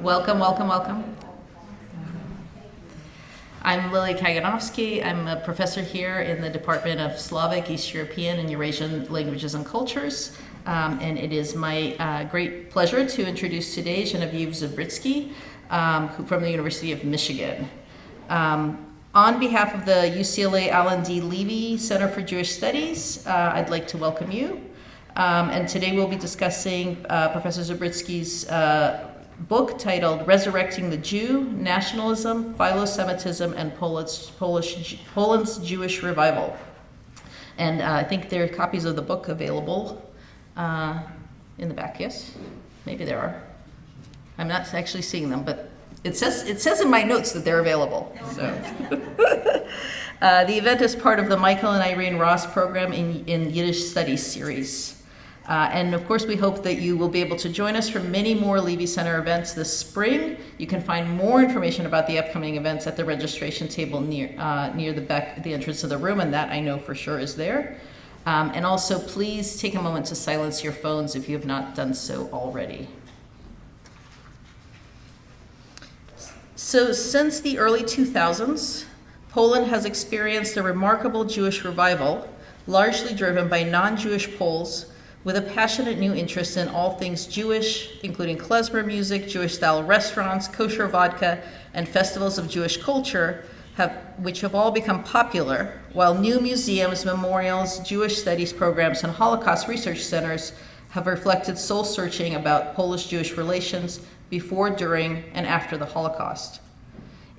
Welcome, welcome, welcome. I'm Lilya Kaganovsky. I'm a professor here in the Department of Slavic, East European, and Eurasian Languages and Cultures. And it is my great pleasure to introduce today Geneviève Zubrzycki from the University of Michigan. On behalf of the UCLA Alan D. Levy Center for Jewish Studies, I'd like to welcome you. And today we'll be discussing Professor Zubrzycki's book titled Resurrecting the Jew, Nationalism, Philosemitism, and Poland's Jewish Revival. And I think there are copies of the book available in the back, yes? Maybe there are. I'm not actually seeing them, but it says in my notes that they're available. So. The event is part of the Michael and Irene Ross program in Yiddish Studies series. And of course, we hope that you will be able to join us for many more Levy Center events this spring. You can find more information about the upcoming events at the registration table near the entrance of the room, and that I know for sure is there. And also, please take a moment to silence your phones if you have not done so already. So since the early 2000s, Poland has experienced a remarkable Jewish revival, largely driven by non-Jewish Poles with a passionate new interest in all things Jewish, including Klezmer music, Jewish-style restaurants, kosher vodka, and festivals of Jewish culture, which have all become popular, while new museums, memorials, Jewish studies programs, and Holocaust research centers have reflected soul-searching about Polish-Jewish relations before, during, and after the Holocaust.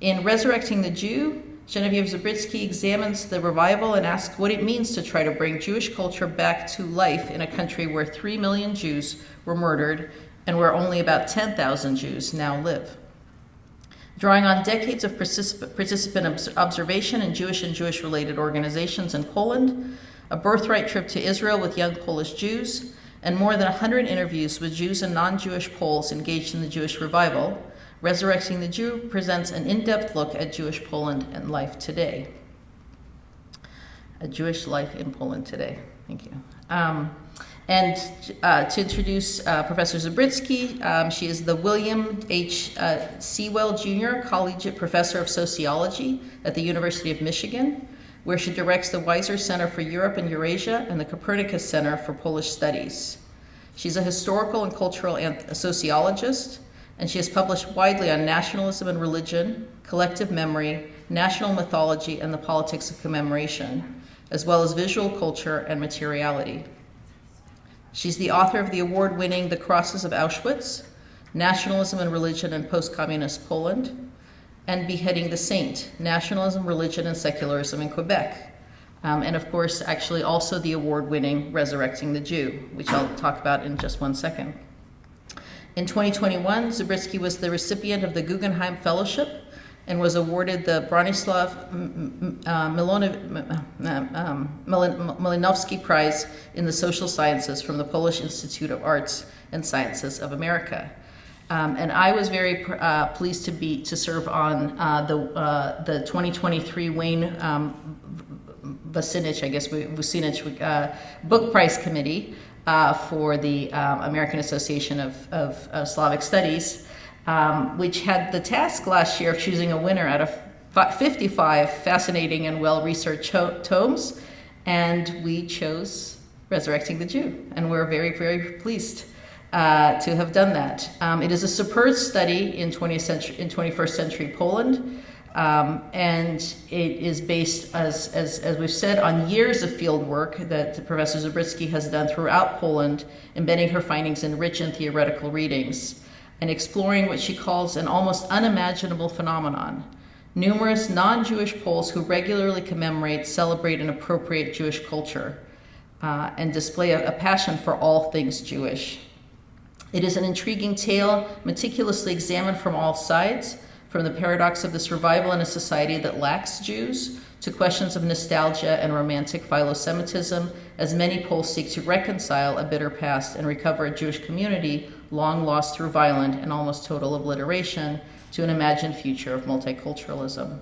In Resurrecting the Jew, Geneviève Zubrzycki examines the revival and asks what it means to try to bring Jewish culture back to life in a country where 3 million Jews were murdered and where only about 10,000 Jews now live. Drawing on decades of participant observation in Jewish and Jewish-related organizations in Poland, a birthright trip to Israel with young Polish Jews, and more than 100 interviews with Jews and non-Jewish Poles engaged in the Jewish revival, Resurrecting the Jew presents an in-depth look at Jewish Poland and life today. A Jewish life in Poland today. Thank you. And to introduce Professor Zubrzycki, she is the William H. Sewell Jr. Collegiate Professor of Sociology at the University of Michigan, where she directs the Weiser Center for Europe and Eurasia and the Copernicus Center for Polish Studies. She's a historical and cultural sociologist, and she has published widely on nationalism and religion, collective memory, national mythology, and the politics of commemoration, as well as visual culture and materiality. She's the author of the award-winning The Crosses of Auschwitz, Nationalism and Religion in Post-Communist Poland, and Beheading the Saint, Nationalism, Religion, and Secularism in Quebec. And of course, actually also the award-winning Resurrecting the Jew, which I'll talk about in just one second. In 2021, Zubrzycki was the recipient of the Guggenheim Fellowship and was awarded the Bronislaw Malinowski Prize in the Social Sciences from the Polish Institute of Arts and Sciences of America. And I was very pleased to serve on the 2023 Wayne Vucinich Book Prize Committee for the American Association of Slavic Studies, which had the task last year of choosing a winner out of 55 fascinating and well-researched tomes, and we chose Resurrecting the Jew, and we're very, very pleased to have done that. It is a superb study in 21st century Poland, and it is based, as we've said, on years of field work that Professor Zubrzycki has done throughout Poland, embedding her findings in rich and theoretical readings, and exploring what she calls an almost unimaginable phenomenon: numerous non-Jewish Poles who regularly commemorate, celebrate, and appropriate Jewish culture, and display a passion for all things Jewish. It is an intriguing tale, meticulously examined from all sides, from the paradox of this revival in a society that lacks Jews, to questions of nostalgia and romantic philosemitism, as many Poles seek to reconcile a bitter past and recover a Jewish community long lost through violent and almost total obliteration to an imagined future of multiculturalism.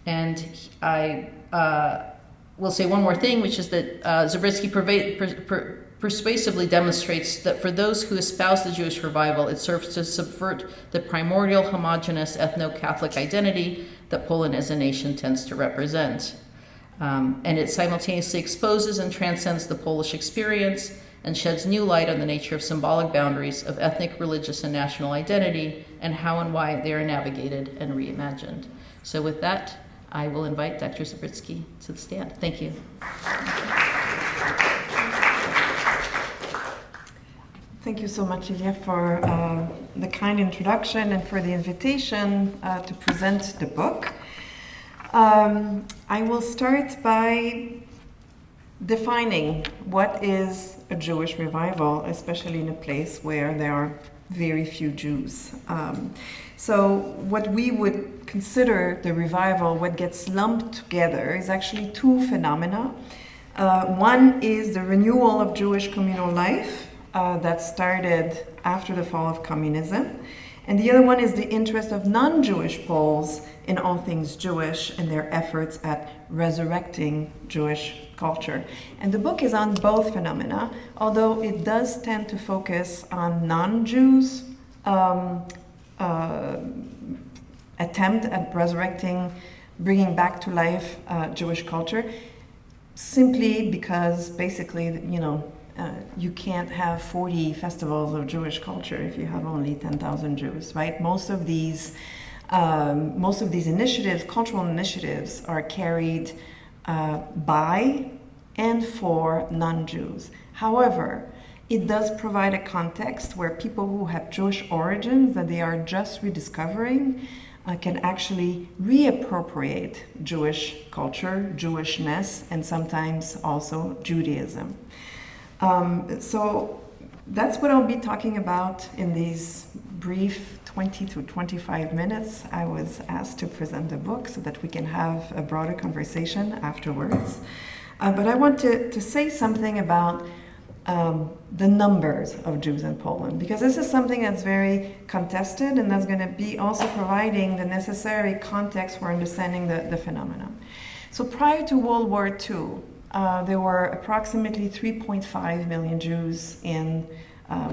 And I will say one more thing, which is that Zubrzycki persuasively demonstrates that for those who espouse the Jewish revival, it serves to subvert the primordial homogeneous ethno-Catholic identity that Poland as a nation tends to represent. And it simultaneously exposes and transcends the Polish experience and sheds new light on the nature of symbolic boundaries of ethnic, religious, and national identity, and how and why they are navigated and reimagined. So with that, I will invite Dr. Zubrzycki to the stand. Thank you. Thank you so much, Lilya, for the kind introduction and for the invitation to present the book. I will start by defining what is a Jewish revival, especially in a place where there are very few Jews. So what we would consider the revival, what gets lumped together, is actually two phenomena. One is the renewal of Jewish communal life that started after the fall of communism. And the other one is the interest of non-Jewish Poles in all things Jewish and their efforts at resurrecting Jewish culture. And the book is on both phenomena, although it does tend to focus on non-Jews' attempt at resurrecting, bringing back to life Jewish culture, simply because basically, you can't have 40 festivals of Jewish culture if you have only 10,000 Jews, right? Most of these initiatives, cultural initiatives, are carried by and for non-Jews. However, it does provide a context where people who have Jewish origins that they are just rediscovering can actually reappropriate Jewish culture, Jewishness, and sometimes also Judaism. So that's what I'll be talking about in these brief 20 to 25 minutes. I was asked to present the book so that we can have a broader conversation afterwards. But I want to say something about the numbers of Jews in Poland, because this is something that's very contested, and that's going to be also providing the necessary context for understanding the phenomenon. So prior to World War II, there were approximately 3.5 million Jews in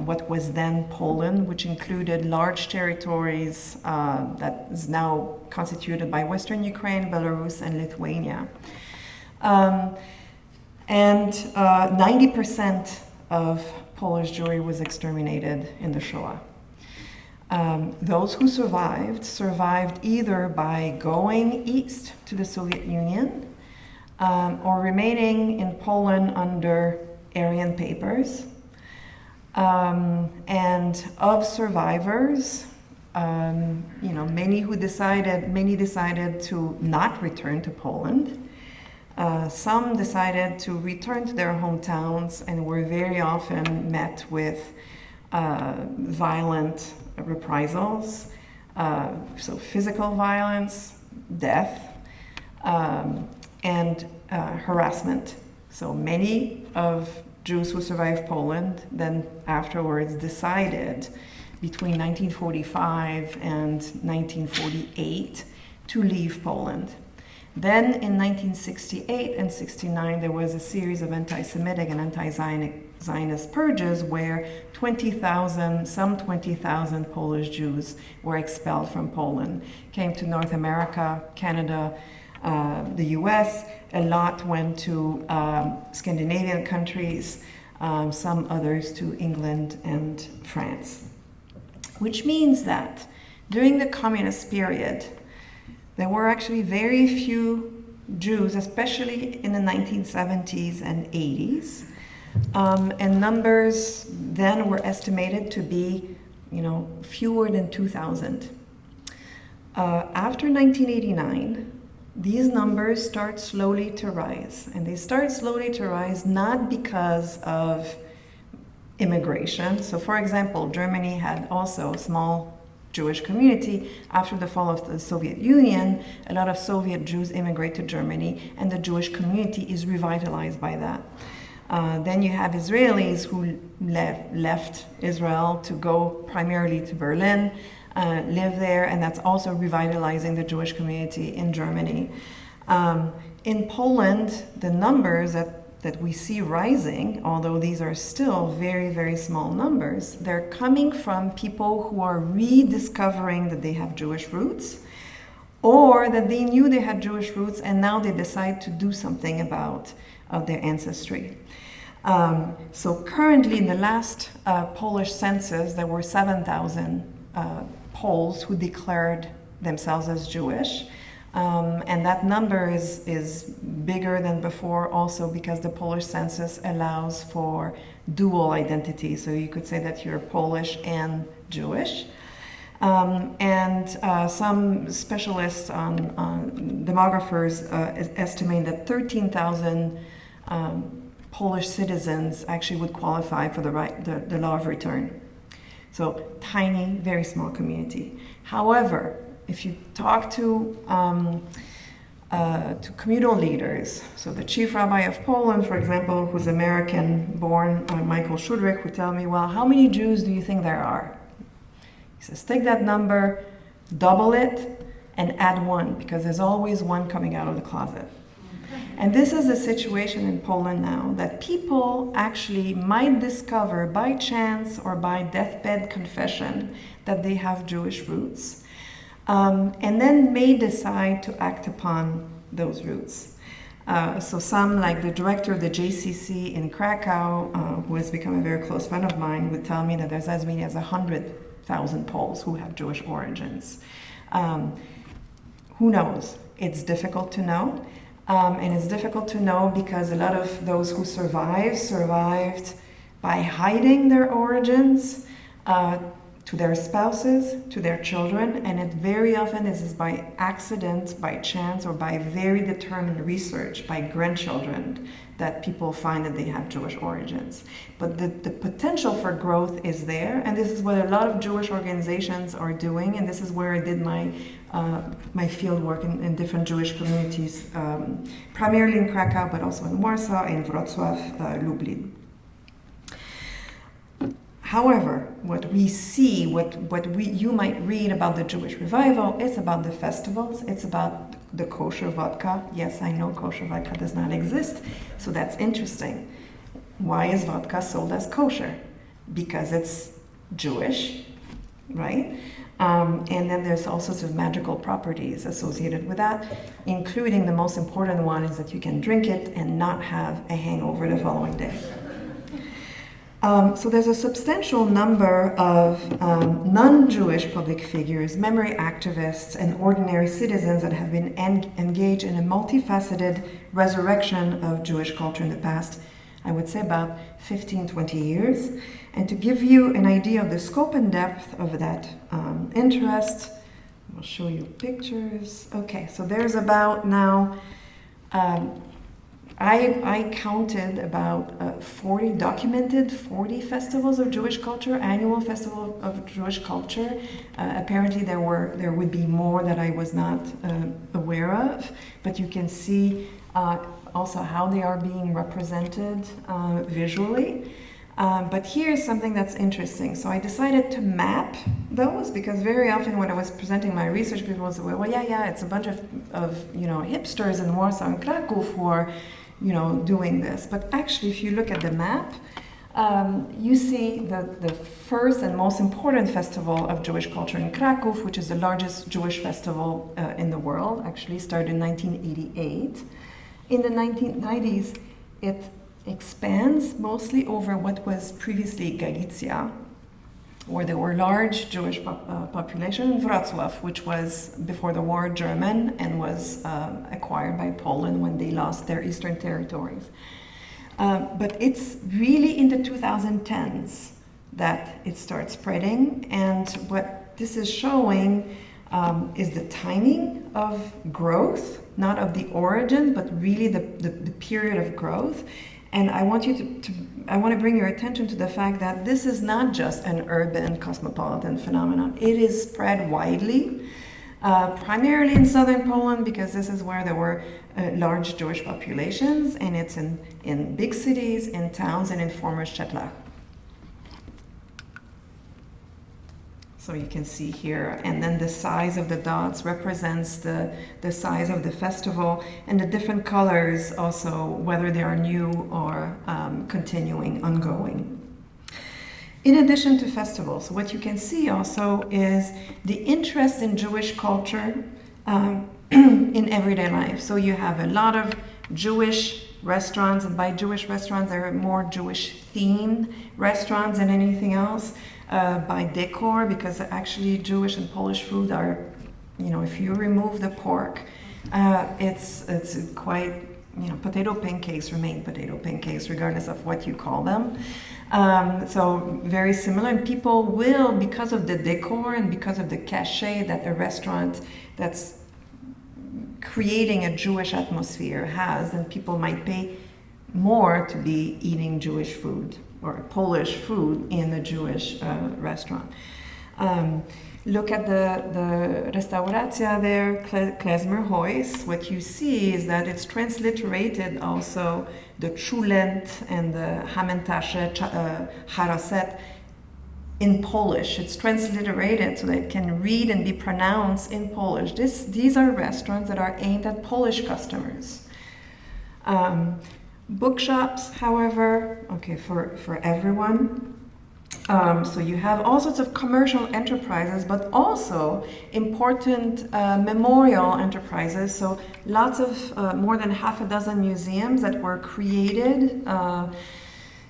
what was then Poland, which included large territories that is now constituted by Western Ukraine, Belarus, and Lithuania. And 90% of Polish Jewry was exterminated in the Shoah. Those who survived either by going east to the Soviet Union or remaining in Poland under Aryan papers. And of survivors, many decided to not return to Poland. Some decided to return to their hometowns and were very often met with violent reprisals, so physical violence, death, and harassment. So many of Jews who survived Poland then afterwards decided between 1945 and 1948 to leave Poland. Then in 1968 and 69 there was a series of anti-Semitic and anti-Zionist purges where 20,000 Polish Jews were expelled from Poland, came to North America, Canada, the US. A lot went to Scandinavian countries, some others to England and France. Which means that during the communist period, there were actually very few Jews, especially in the 1970s and 80s. And numbers then were estimated to be, fewer than 2,000. After 1989, these numbers start slowly to rise. And they start slowly to rise not because of immigration. So for example, Germany had also a small Jewish community. After the fall of the Soviet Union, a lot of Soviet Jews immigrate to Germany, and the Jewish community is revitalized by that. Then you have Israelis who left Israel to go primarily to Berlin, live there, and that's also revitalizing the Jewish community in Germany. in Poland, the numbers that we see rising, although these are still very, very small numbers, they're coming from people who are rediscovering that they have Jewish roots, or that they knew they had Jewish roots and now they decide to do something about their ancestry. So currently in the last Polish census, there were 7,000 Poles who declared themselves as Jewish. And that number is bigger than before also because the Polish census allows for dual identity. So you could say that you're Polish and Jewish. Some specialists on demographers estimate that 13,000 Polish citizens actually would qualify for the law of return. So tiny, very small community. However, if you talk to communal leaders, so the chief rabbi of Poland, for example, who's American-born, Michael Shudrick, would tell me, well, how many Jews do you think there are? He says, take that number, double it, and add one, because there's always one coming out of the closet. And this is the situation in Poland now, that people actually might discover by chance or by deathbed confession that they have Jewish roots, and then may decide to act upon those roots. So some, like the director of the JCC in Krakow, who has become a very close friend of mine, would tell me that there's as many as 100,000 Poles who have Jewish origins. Who knows? It's difficult to know. And it's difficult to know because a lot of those who survived by hiding their origins to their spouses, to their children, and it very often is by accident, by chance, or by very determined research by grandchildren that people find that they have Jewish origins. But the potential for growth is there, and this is what a lot of Jewish organizations are doing, and this is where I did my field work in different Jewish communities, primarily in Krakow, but also in Warsaw, in Wrocław, Lublin. However, what we see, you might read about the Jewish revival, it's about the festivals, it's about the kosher vodka. Yes, I know kosher vodka does not exist, so that's interesting. Why is vodka sold as kosher? Because it's Jewish, right? And then there's all sorts of magical properties associated with that, including the most important one is that you can drink it and not have a hangover the following day. So there's a substantial number of non-Jewish public figures, memory activists, and ordinary citizens that have been engaged in a multifaceted resurrection of Jewish culture in the past, I would say about 15, 20 years. And to give you an idea of the scope and depth of that interest, I'll show you pictures. Okay, so there's about now, I counted about 40 festivals of Jewish culture, annual festival of Jewish culture. Apparently there would be more that I was not aware of, but you can see also how they are being represented visually. But here's something that's interesting. So I decided to map those because very often when I was presenting my research, people would say, well, yeah, it's a bunch of hipsters in Warsaw and Krakow who are doing this. But actually, if you look at the map, you see the first and most important festival of Jewish culture in Krakow, which is the largest Jewish festival in the world, actually started in 1988. In the 1990s, it expands mostly over what was previously Galicia, where there were large Jewish population, in Wrocław, which was before the war German and was acquired by Poland when they lost their eastern territories. But it's really in the 2010s that it starts spreading, and what this is showing is the timing of growth, not of the origin, but really the period of growth. And I want you I want to bring your attention to the fact that this is not just an urban cosmopolitan phenomenon. It is spread widely, primarily in southern Poland, because this is where there were large Jewish populations, and it's in big cities, in towns, and in former Szczetlach. So you can see here, and then the size of the dots represents the size of the festival, and the different colors also, whether they are new or continuing, ongoing. In addition to festivals, what you can see also is the interest in Jewish culture in everyday life. So you have a lot of Jewish restaurants, and by Jewish restaurants, there are more Jewish-themed restaurants than anything else. By decor, because actually Jewish and Polish food are, if you remove the pork, it's quite, potato pancakes remain potato pancakes regardless of what you call them. So very similar, and people will, because of the decor and because of the cachet that a restaurant that's creating a Jewish atmosphere has, and people might pay more to be eating Jewish food or Polish food in a Jewish restaurant. Look at the Restauracja there, Klezmer Hoys. What you see is that it's transliterated also the Chulent and the Hamantashe, Haraset in Polish. It's transliterated so that it can read and be pronounced in Polish. These are restaurants that are aimed at Polish customers. Bookshops, however, for everyone. So you have all sorts of commercial enterprises, but also important memorial enterprises. So lots of, more than half a dozen museums that were created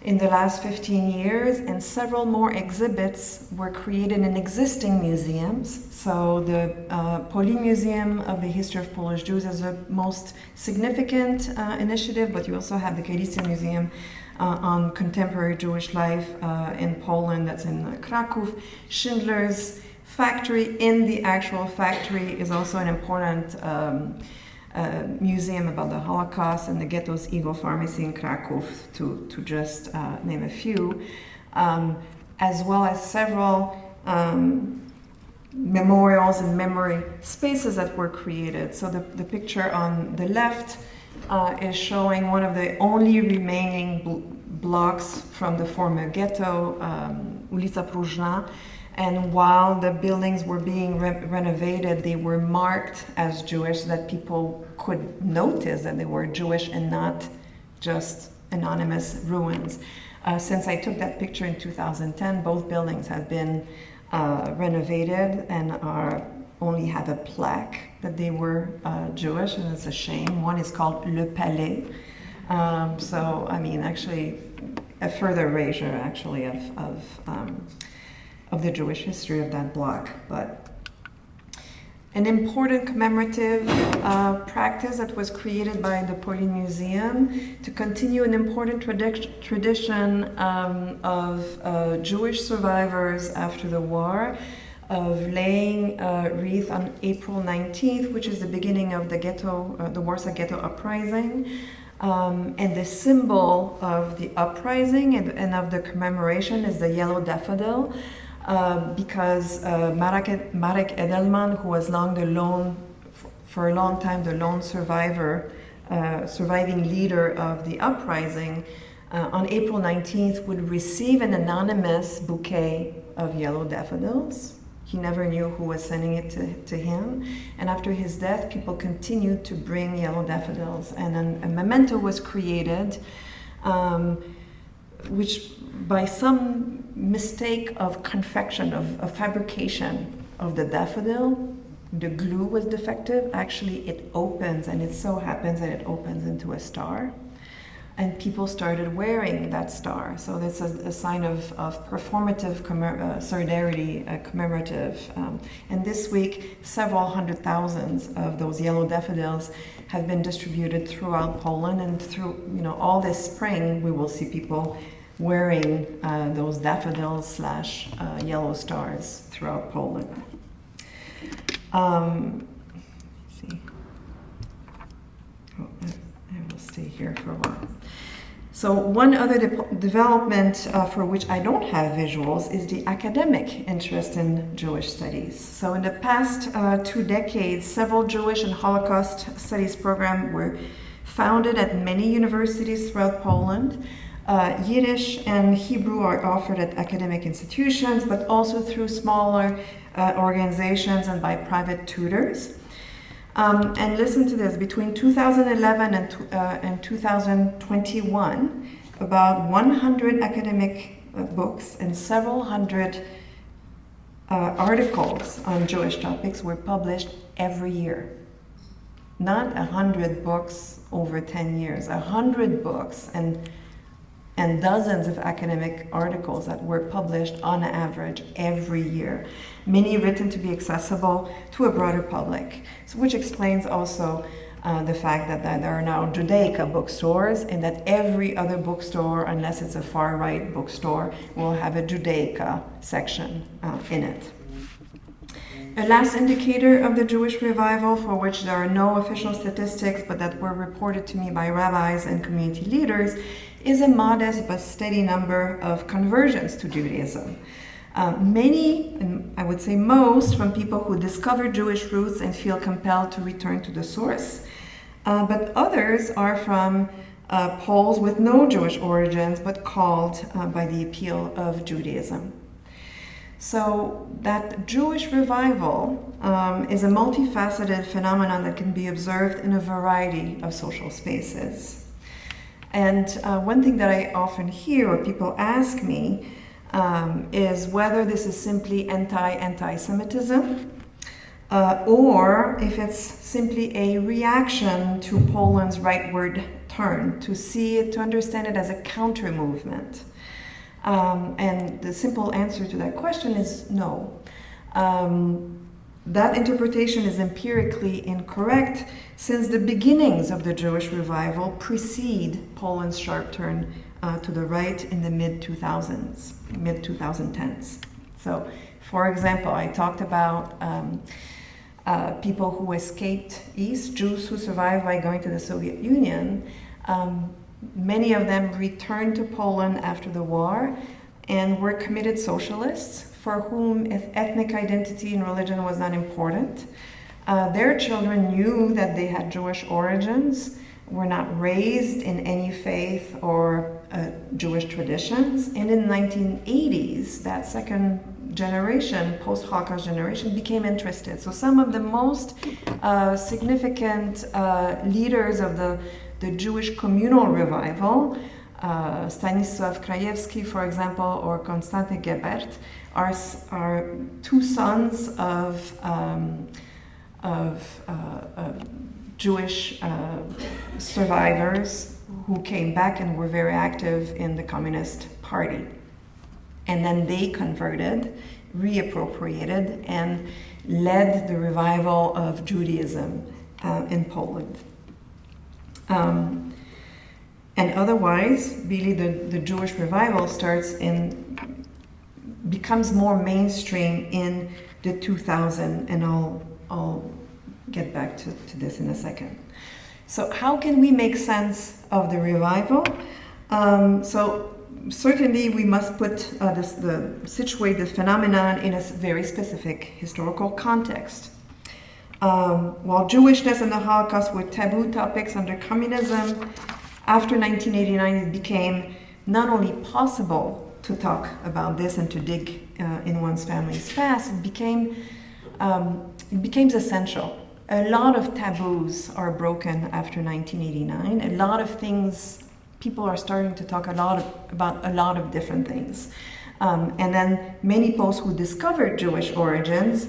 in the last 15 years, and several more exhibits were created in existing museums. So the Polin Museum of the History of Polish Jews is the most significant initiative, but you also have the Galicia Museum on contemporary Jewish life in Poland, that's in Kraków. Schindler's factory, in the actual factory, is also an important museum about the Holocaust, and the Ghetto's Eagle Pharmacy in Kraków, to just name a few, as well as several memorials and memory spaces that were created. So the picture on the left is showing one of the only remaining blocks from the former ghetto, Ulica Próżna. And while the buildings were being renovated, they were marked as Jewish so that people could notice that they were Jewish and not just anonymous ruins. Since I took that picture in 2010, both buildings have been renovated and only have a plaque that they were Jewish, and it's a shame. One is called Le Palais. So, I mean, actually, a further erasure, actually, of the Jewish history of that block. But an important commemorative practice that was created by the Polin Museum to continue an important tradition of Jewish survivors after the war, of laying a wreath on April 19th, which is the beginning of the ghetto, the Warsaw Ghetto Uprising. And the symbol of the uprising and of the commemoration is the yellow daffodil, because Marek Edelman, who was for a long time the lone surviving leader of the uprising, on April 19th would receive an anonymous bouquet of yellow daffodils. He never knew who was sending it to him. And after his death, people continued to bring yellow daffodils. And then a memento was created, which by some mistake of confection, of fabrication of the daffodil, the glue was defective. Actually, it opens, and it so happens that it opens into a star. And people started wearing that star. So that's a sign of performative solidarity, commemorative. And this week, several hundred thousands of those yellow daffodils have been distributed throughout Poland. And through all this spring, we will see people wearing those daffodils / yellow stars throughout Poland. Let's see. I will stay here for a while. So one other development for which I don't have visuals is the academic interest in Jewish studies. So in the past 2 decades, several Jewish and Holocaust studies programs were founded at many universities throughout Poland. Yiddish and Hebrew are offered at academic institutions, but also through smaller organizations and by private tutors. And listen to this, between 2011 and 2021, about 100 academic books and several hundred articles on Jewish topics were published every year. Not 100 books over 10 years, 100 books and dozens of academic articles that were published on average every year, many written to be accessible to a broader public, so which explains also the fact that there are now Judaica bookstores, and that every other bookstore, unless it's a far-right bookstore, will have a Judaica section in it. A last indicator of the Jewish revival, for which there are no official statistics, but that were reported to me by rabbis and community leaders, is a modest but steady number of conversions to Judaism. Many, and I would say most, from people who discover Jewish roots and feel compelled to return to the source. But others are from Poles with no Jewish origins, but called by the appeal of Judaism. So that Jewish revival is a multifaceted phenomenon that can be observed in a variety of social spaces. And one thing that I often hear, or people ask me, is whether this is simply anti-Semitism, or if it's simply a reaction to Poland's rightward turn, to see it, to understand it as a counter-movement. And the simple answer to that question is no. That interpretation is empirically incorrect, since the beginnings of the Jewish revival precede Poland's sharp turn to the right in the mid-2000s, mid-2010s. So, for example, I talked about people who escaped East, Jews who survived by going to the Soviet Union. Many of them returned to Poland after the war and were committed socialists for whom ethnic identity and religion was not important. Their children knew that they had Jewish origins, were not raised in any faith or Jewish traditions. And in the 1980s, that second generation, post-Holocaust generation, became interested. So some of the most significant leaders of the Jewish communal revival, Stanisław Krajewski, for example, or Konstanty Gebert, are two sons of Jewish survivors who came back and were very active in the Communist Party. And then they converted, reappropriated, and led the revival of Judaism in Poland. And otherwise, really the Jewish revival becomes more mainstream in the 2000s, and I'll get back to this in a second. So how can we make sense of the revival? So certainly we must situate the phenomenon in a very specific historical context. While Jewishness and the Holocaust were taboo topics under communism, after 1989 it became not only possible to talk about this and to dig in one's family's past, it became essential. A lot of taboos are broken after 1989. A lot of things, people are starting to talk about a lot of different things. And then many Poles who discovered Jewish origins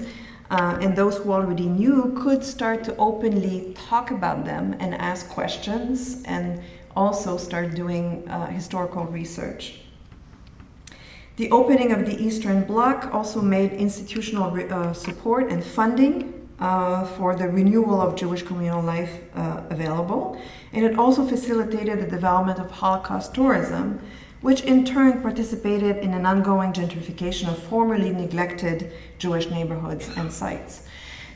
and those who already knew could start to openly talk about them and ask questions, and also start doing historical research. The opening of the Eastern Bloc also made institutional support and funding for the renewal of Jewish communal life available, and it also facilitated the development of Holocaust tourism, which in turn participated in an ongoing gentrification of formerly neglected Jewish neighborhoods and sites.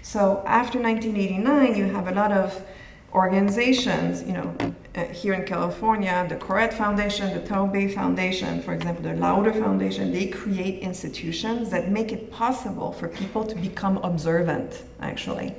So after 1989, you have a lot of organizations, here in California, the Koret Foundation, the Taubé Foundation, for example, the Lauder Foundation, they create institutions that make it possible for people to become observant, actually,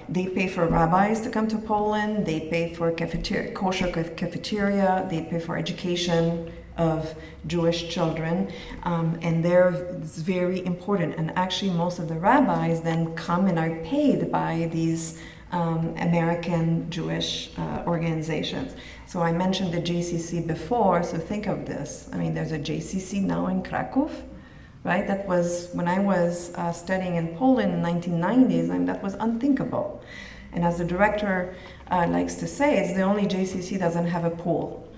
They pay for rabbis to come to Poland. They pay for kosher cafeteria. They pay for education of Jewish children, and it's very important. And actually, most of the rabbis then come and are paid by these American Jewish organizations. So I mentioned the JCC before, so think of this. I mean, there's a JCC now in Krakow, right? That was, when I was studying in Poland in the 1990s, and that was unthinkable. And as the director likes to say, it's the only JCC that doesn't have a pool.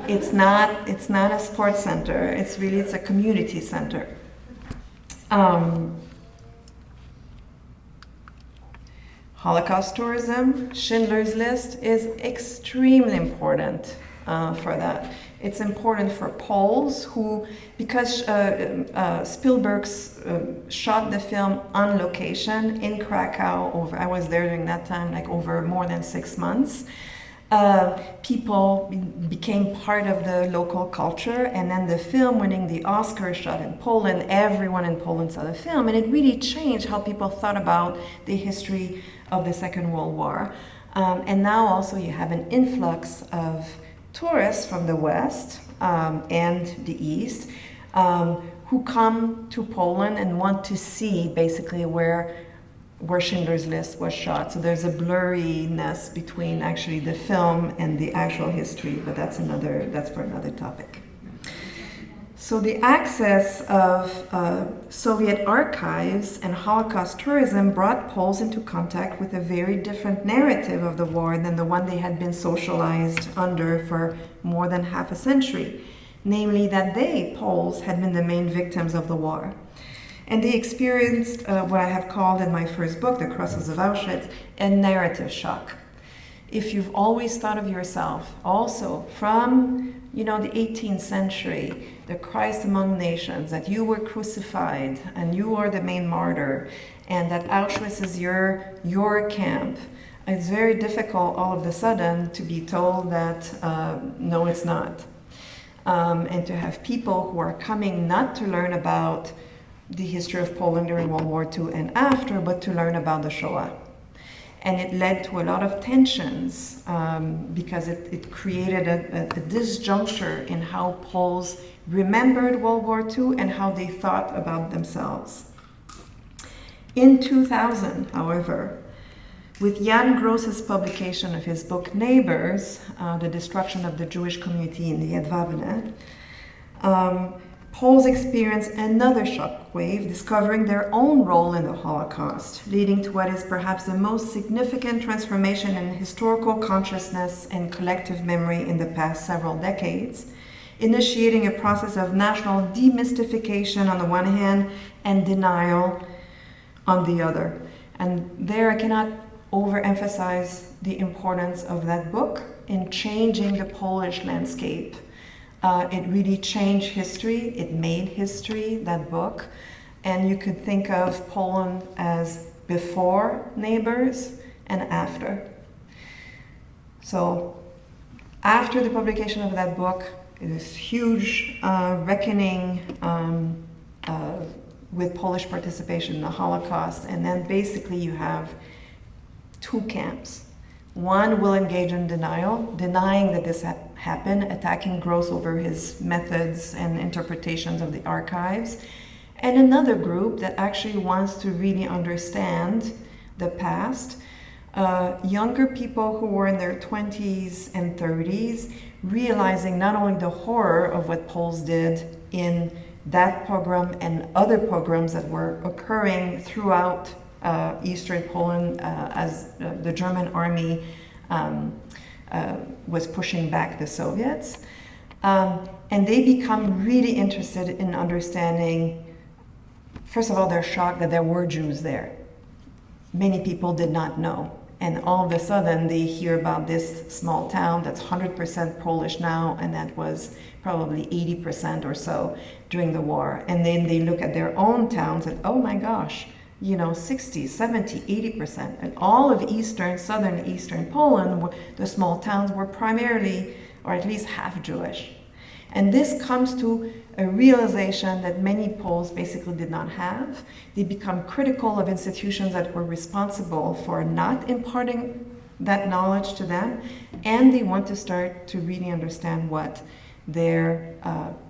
It's not a sports center. It's a community center. Holocaust tourism, Schindler's List is extremely important for that. It's important for Poles who, because Spielberg shot the film on location in Krakow, I was there during that time, like over more than 6 months. People became part of the local culture, and then the film winning the Oscar shot in Poland, everyone in Poland saw the film, and it really changed how people thought about the history of the Second World War. And now also you have an influx of tourists from the West and the East who come to Poland and want to see basically where Schindler's List was shot. So there's a blurriness between actually the film and the actual history, but that's for another topic. So the access of Soviet archives and Holocaust tourism brought Poles into contact with a very different narrative of the war than the one they had been socialized under for more than half a century, namely that they, Poles, had been the main victims of the war. And they experienced what I have called in my first book, The Crosses of Auschwitz, a narrative shock. If you've always thought of yourself also from the 18th century, the Christ among nations, that you were crucified and you are the main martyr, and that Auschwitz is your camp, it's very difficult all of a sudden to be told that no, it's not. And to have people who are coming not to learn about the history of Poland during World War II and after, but to learn about the Shoah. And it led to a lot of tensions because it created a disjuncture in how Poles remembered World War II and how they thought about themselves. In 2000, however, with Jan Gross's publication of his book Neighbors, The Destruction of the Jewish Community in the Jedwabne, Poles experienced another shockwave, discovering their own role in the Holocaust, leading to what is perhaps the most significant transformation in historical consciousness and collective memory in the past several decades, initiating a process of national demystification on the one hand and denial on the other. And there I cannot overemphasize the importance of that book in changing the Polish landscape. It really changed history, it made history, that book. And you could think of Poland as before Neighbors and after. So after the publication of that book, this huge reckoning with Polish participation in the Holocaust, and then basically you have two camps. One will engage in denial, denying that this happened, attacking Gross over his methods and interpretations of the archives. And another group that actually wants to really understand the past. Younger people who were in their 20s and 30s, realizing not only the horror of what Poles did in that pogrom and other pogroms that were occurring throughout Eastern Poland as the German army was pushing back the Soviets. And they become really interested in understanding, first of all, they're shocked that there were Jews there. Many people did not know. And all of a sudden they hear about this small town that's 100% Polish now, and that was probably 80% or so during the war. And then they look at their own towns and, oh my gosh, 60, 70, 80%. And all of southern eastern Poland, the small towns were primarily, or at least half Jewish. And this comes to a realization that many Poles basically did not have. They become critical of institutions that were responsible for not imparting that knowledge to them, and they want to start to really understand what their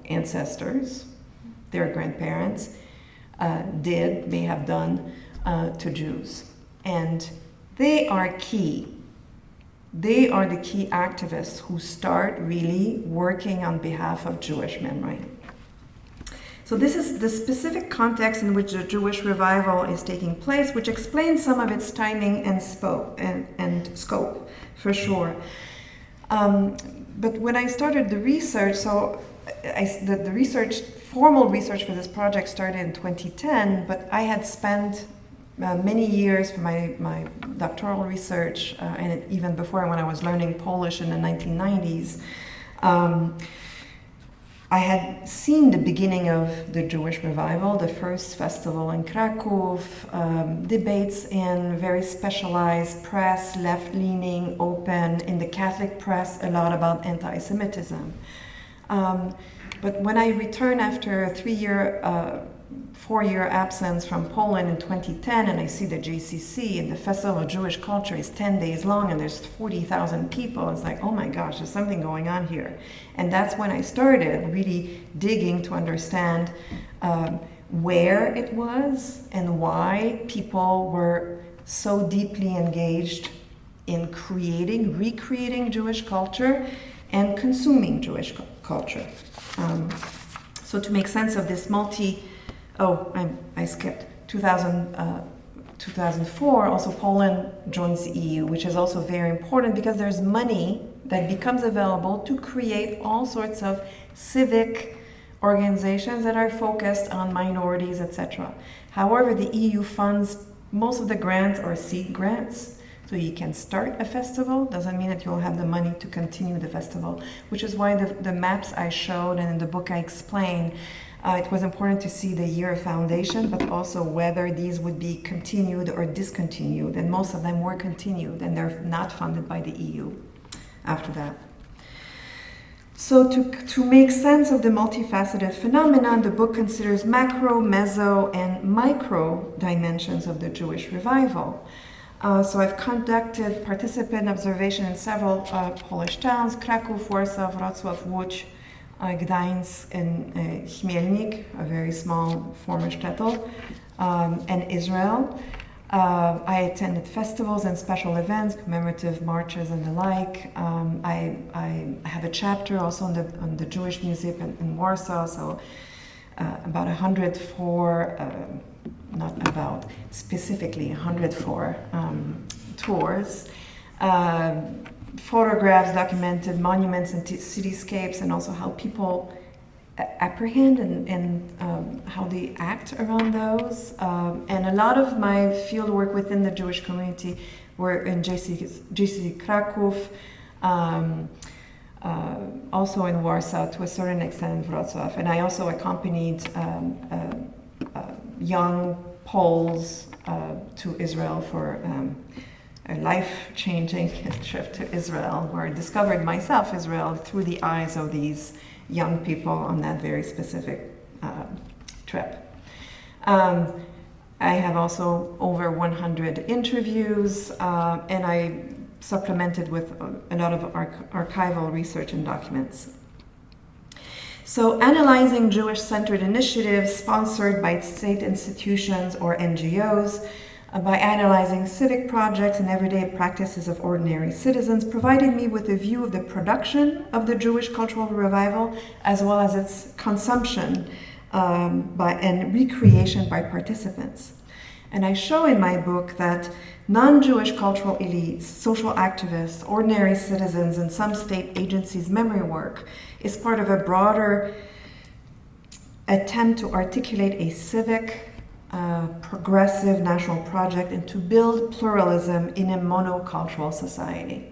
ancestors, their grandparents, may have done to Jews. And they are key. They are the key activists who start really working on behalf of Jewish memory. So this is the specific context in which the Jewish revival is taking place, which explains some of its timing and scope, for sure. But when I started the research, formal research for this project started in 2010, but I had spent many years for my doctoral research, and even before when I was learning Polish in the 1990s, I had seen the beginning of the Jewish revival, the first festival in Krakow, debates in very specialized press, left-leaning, open, in the Catholic press, a lot about anti-Semitism. But when I returned after a 4-year absence from Poland in 2010, and I see the JCC and the Festival of Jewish Culture is 10 days long and there's 40,000 people, it's like, oh my gosh, there's something going on here. And that's when I started really digging to understand where it was and why people were so deeply engaged in recreating Jewish culture and consuming Jewish culture. So to make sense of this I skipped. 2004, also Poland joins the EU, which is also very important because there's money that becomes available to create all sorts of civic organizations that are focused on minorities, etc. However, the EU funds most of the grants are seed grants. So you can start a festival, doesn't mean that you'll have the money to continue the festival, which is why the maps I showed and in the book I explained, it was important to see the year of foundation, but also whether these would be continued or discontinued. And most of them were continued, and they're not funded by the EU after that. So to make sense of the multifaceted phenomenon, the book considers macro, meso, and micro dimensions of the Jewish revival. So I've conducted participant observation in several Polish towns: Kraków, Warsaw, Wrocław, Łódź, Gdańsk, and Chmielnik, a very small former shtetl, and Israel. I attended festivals and special events, commemorative marches and the like. I have a chapter also on the Jewish Museum in Warsaw, so about 104, specifically 104 tours. Photographs documented monuments and cityscapes, and also how people apprehend and how they act around those. And a lot of my field work within the Jewish community were in JCC Kraków, also in Warsaw, to a certain extent in Wrocław. And I also accompanied young Poles to Israel for a life-changing trip to Israel, where I discovered myself Israel through the eyes of these young people on that very specific trip. I have also over 100 interviews, and I supplemented with a lot of archival research and documents. So analyzing Jewish-centered initiatives sponsored by state institutions or NGOs, by analyzing civic projects and everyday practices of ordinary citizens, provided me with a view of the production of the Jewish cultural revival, as well as its consumption and recreation by participants. And I show in my book that non-Jewish cultural elites, social activists, ordinary citizens, and some state agencies' memory work is part of a broader attempt to articulate a civic, progressive national project and to build pluralism in a monocultural society.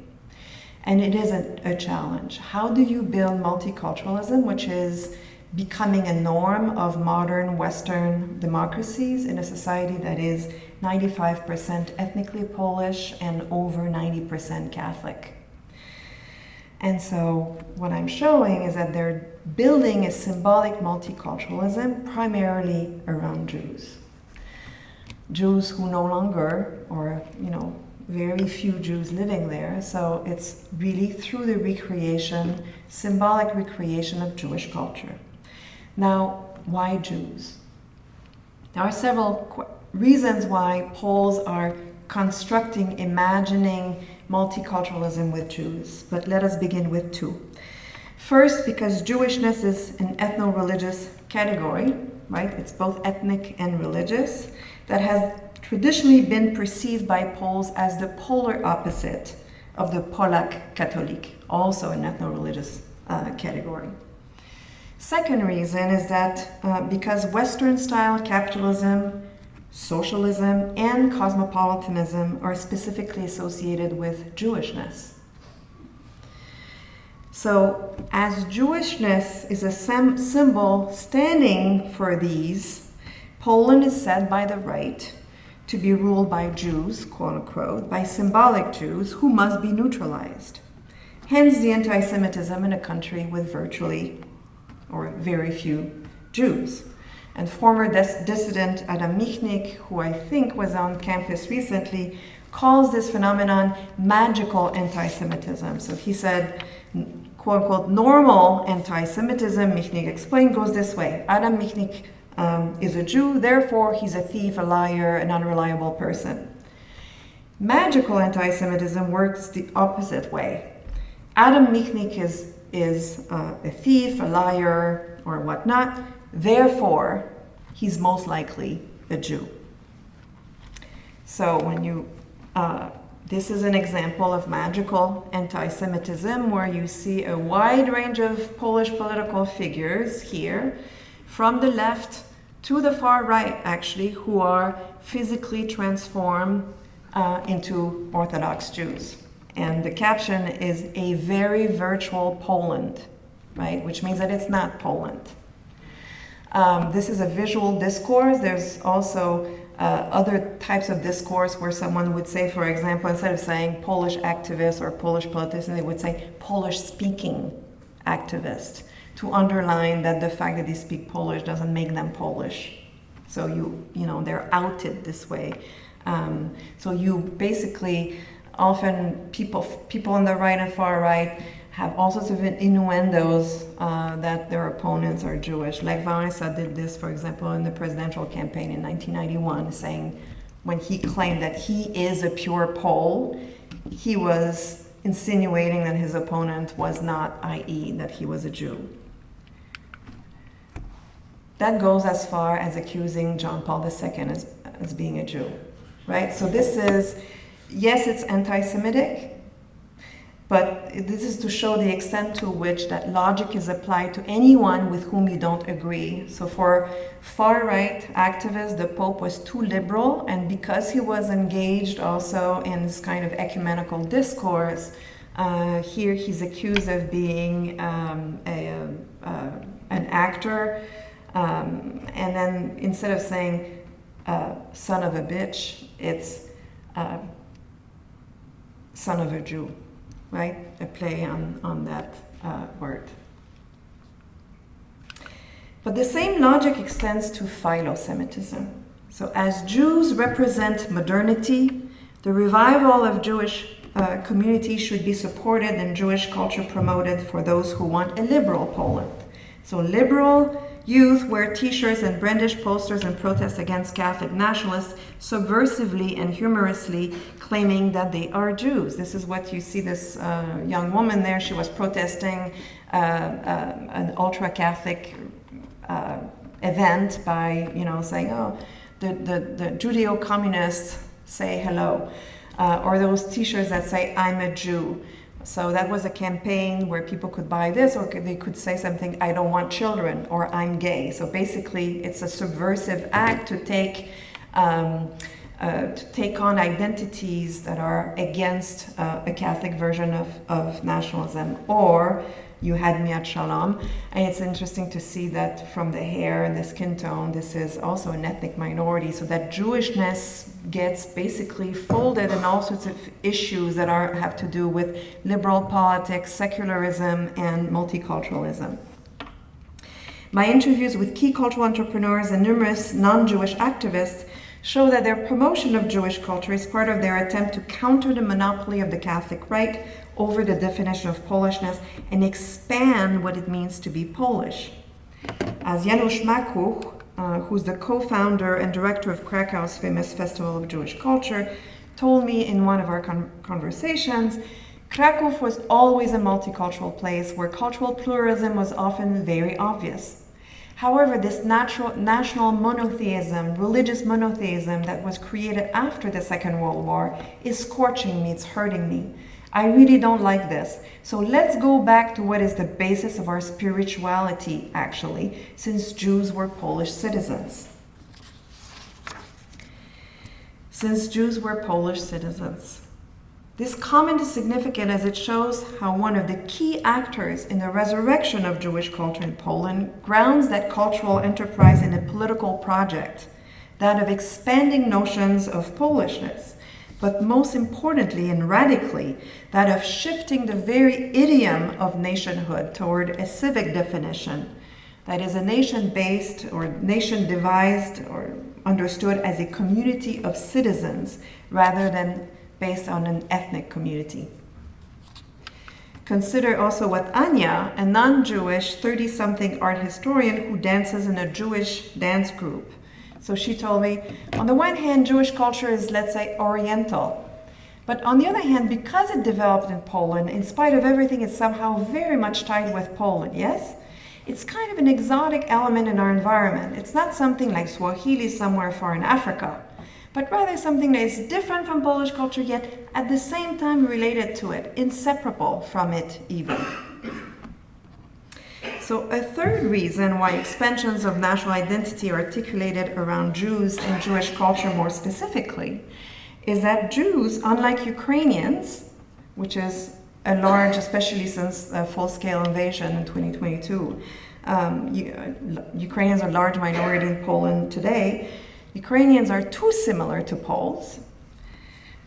And it is a challenge. How do you build multiculturalism, which is becoming a norm of modern Western democracies in a society that is 95% ethnically Polish and over 90% Catholic? And so what I'm showing is that they're building a symbolic multiculturalism primarily around Jews. Jews who no longer, or very few Jews living there. So it's really through the recreation, symbolic recreation of Jewish culture. Now, why Jews? There are several reasons why Poles are constructing, imagining multiculturalism with Jews, but let us begin with two. First, because Jewishness is an ethno-religious category, right? It's both ethnic and religious, that has traditionally been perceived by Poles as the polar opposite of the Polak Catholic, also an ethno-religious category. Second reason is that because Western-style capitalism, socialism, and cosmopolitanism are specifically associated with Jewishness. So, as Jewishness is a symbol standing for these, Poland is said by the right to be ruled by Jews, quote unquote, by symbolic Jews who must be neutralized. Hence the anti-Semitism in a country with virtually or very few Jews. And former dissident Adam Michnik, who I think was on campus recently, calls this phenomenon magical anti-Semitism. So he said, quote unquote, normal anti-Semitism, Michnik explained, goes this way. Adam Michnik is a Jew, therefore he's a thief, a liar, an unreliable person. Magical anti-Semitism works the opposite way. Adam Michnik is a thief, a liar, or whatnot, therefore he's most likely a Jew. So when you, this is an example of magical anti-Semitism where you see a wide range of Polish political figures here, from the left to the far right, actually, who are physically transformed into Orthodox Jews. And the caption is a very virtual Poland, right? Which means that it's not Poland. This is a visual discourse. There's also other types of discourse where someone would say, for example, instead of saying Polish activist or Polish politician, they would say Polish-speaking activist, to underline that the fact that they speak Polish doesn't make them Polish. So they're outed this way. So you basically, often people on the right and far right have all sorts of innuendos that their opponents are Jewish. Lech Wałęsa did this, for example, in the presidential campaign in 1991, saying when he claimed that he is a pure Pole, he was insinuating that his opponent was not, i.e., that he was a Jew. That goes as far as accusing John Paul II as being a Jew, right? So this is, yes, it's anti-Semitic, but this is to show the extent to which that logic is applied to anyone with whom you don't agree. So for far-right activists, the Pope was too liberal, and because he was engaged also in this kind of ecumenical discourse, here he's accused of being an actor, and then instead of saying son of a bitch, it's son of a Jew, right? A play on that word. But the same logic extends to Philosemitism. So as Jews represent modernity, the revival of Jewish community should be supported and Jewish culture promoted for those who want a liberal Poland. So liberal youth wear t-shirts and brandish posters and protest against Catholic nationalists, subversively and humorously claiming that they are Jews. This is what you see this young woman there. She was protesting an ultra-Catholic event by, saying, oh, the Judeo-communists say hello. Or those t-shirts that say, I'm a Jew. So that was a campaign where people could buy this, or they could say something, I don't want children, or I'm gay. So basically, it's a subversive act to take on identities that are against a Catholic version of nationalism, or You had me at shalom. And it's interesting to see that from the hair and the skin tone, this is also an ethnic minority, so that Jewishness gets basically folded in all sorts of issues that have to do with liberal politics, secularism, and multiculturalism. My interviews with key cultural entrepreneurs and numerous non-Jewish activists show that their promotion of Jewish culture is part of their attempt to counter the monopoly of the Catholic Rite over the definition of Polishness and expand what it means to be Polish. As Janusz Makuch, who's the co-founder and director of Krakow's famous Festival of Jewish Culture, told me in one of our conversations, Kraków was always a multicultural place where cultural pluralism was often very obvious. However, this national monotheism, religious monotheism that was created after the Second World War is scorching me, it's hurting me. I really don't like this. So let's go back to what is the basis of our spirituality, actually, since Jews were Polish citizens. Since Jews were Polish citizens. This comment is significant as it shows how one of the key actors in the resurrection of Jewish culture in Poland grounds that cultural enterprise in a political project, that of expanding notions of Polishness, but most importantly and radically, that of shifting the very idiom of nationhood toward a civic definition, that is a nation-based or nation-devised or understood as a community of citizens rather than based on an ethnic community. Consider also what Anya, a non-Jewish 30-something art historian who dances in a Jewish dance group. So she told me, on the one hand, Jewish culture is, let's say, Oriental. But on the other hand, because it developed in Poland, in spite of everything, it's somehow very much tied with Poland, yes? It's kind of an exotic element in our environment. It's not something like Swahili somewhere far in Africa, but rather something that is different from Polish culture, yet at the same time related to it, inseparable from it even. So a third reason why expansions of national identity are articulated around Jews and Jewish culture more specifically is that Jews, unlike Ukrainians, which is a large, especially since a full-scale invasion in 2022, Ukrainians are a large minority in Poland today. Ukrainians are too similar to Poles.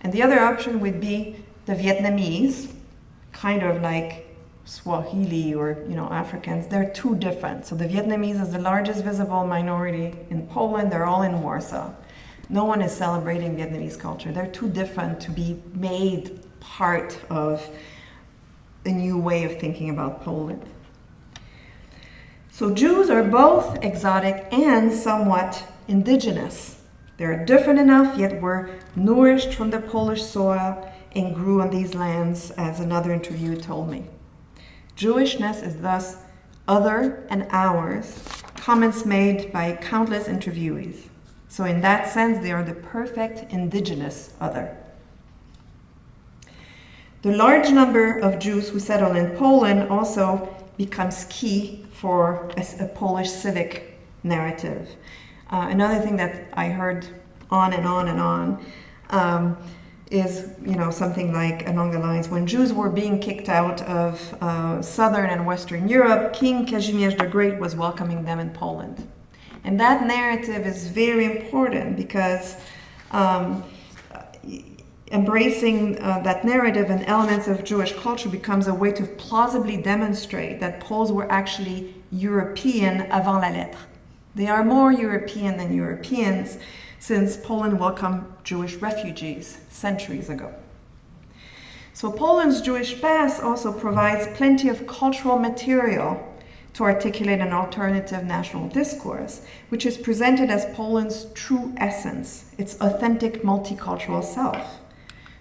And the other option would be the Vietnamese, kind of like Swahili or Africans. They're too different. So the Vietnamese is the largest visible minority in Poland. They're all in Warsaw. No one is celebrating Vietnamese culture. They're too different to be made part of a new way of thinking about Poland. So Jews are both exotic and somewhat indigenous. They're different enough, yet were nourished from the Polish soil and grew on these lands, as another interviewer told me. Jewishness is thus other and ours, comments made by countless interviewees. So in that sense, they are the perfect indigenous other. The large number of Jews who settle in Poland also becomes key for a Polish civic narrative. Another thing that I heard on and on and on is, something like along the lines, when Jews were being kicked out of Southern and Western Europe, King Kazimierz the Great was welcoming them in Poland. And that narrative is very important because embracing that narrative and elements of Jewish culture becomes a way to plausibly demonstrate that Poles were actually European avant la lettre. They are more European than Europeans since Poland welcomed Jewish refugees centuries ago. So Poland's Jewish past also provides plenty of cultural material to articulate an alternative national discourse, which is presented as Poland's true essence, its authentic multicultural self.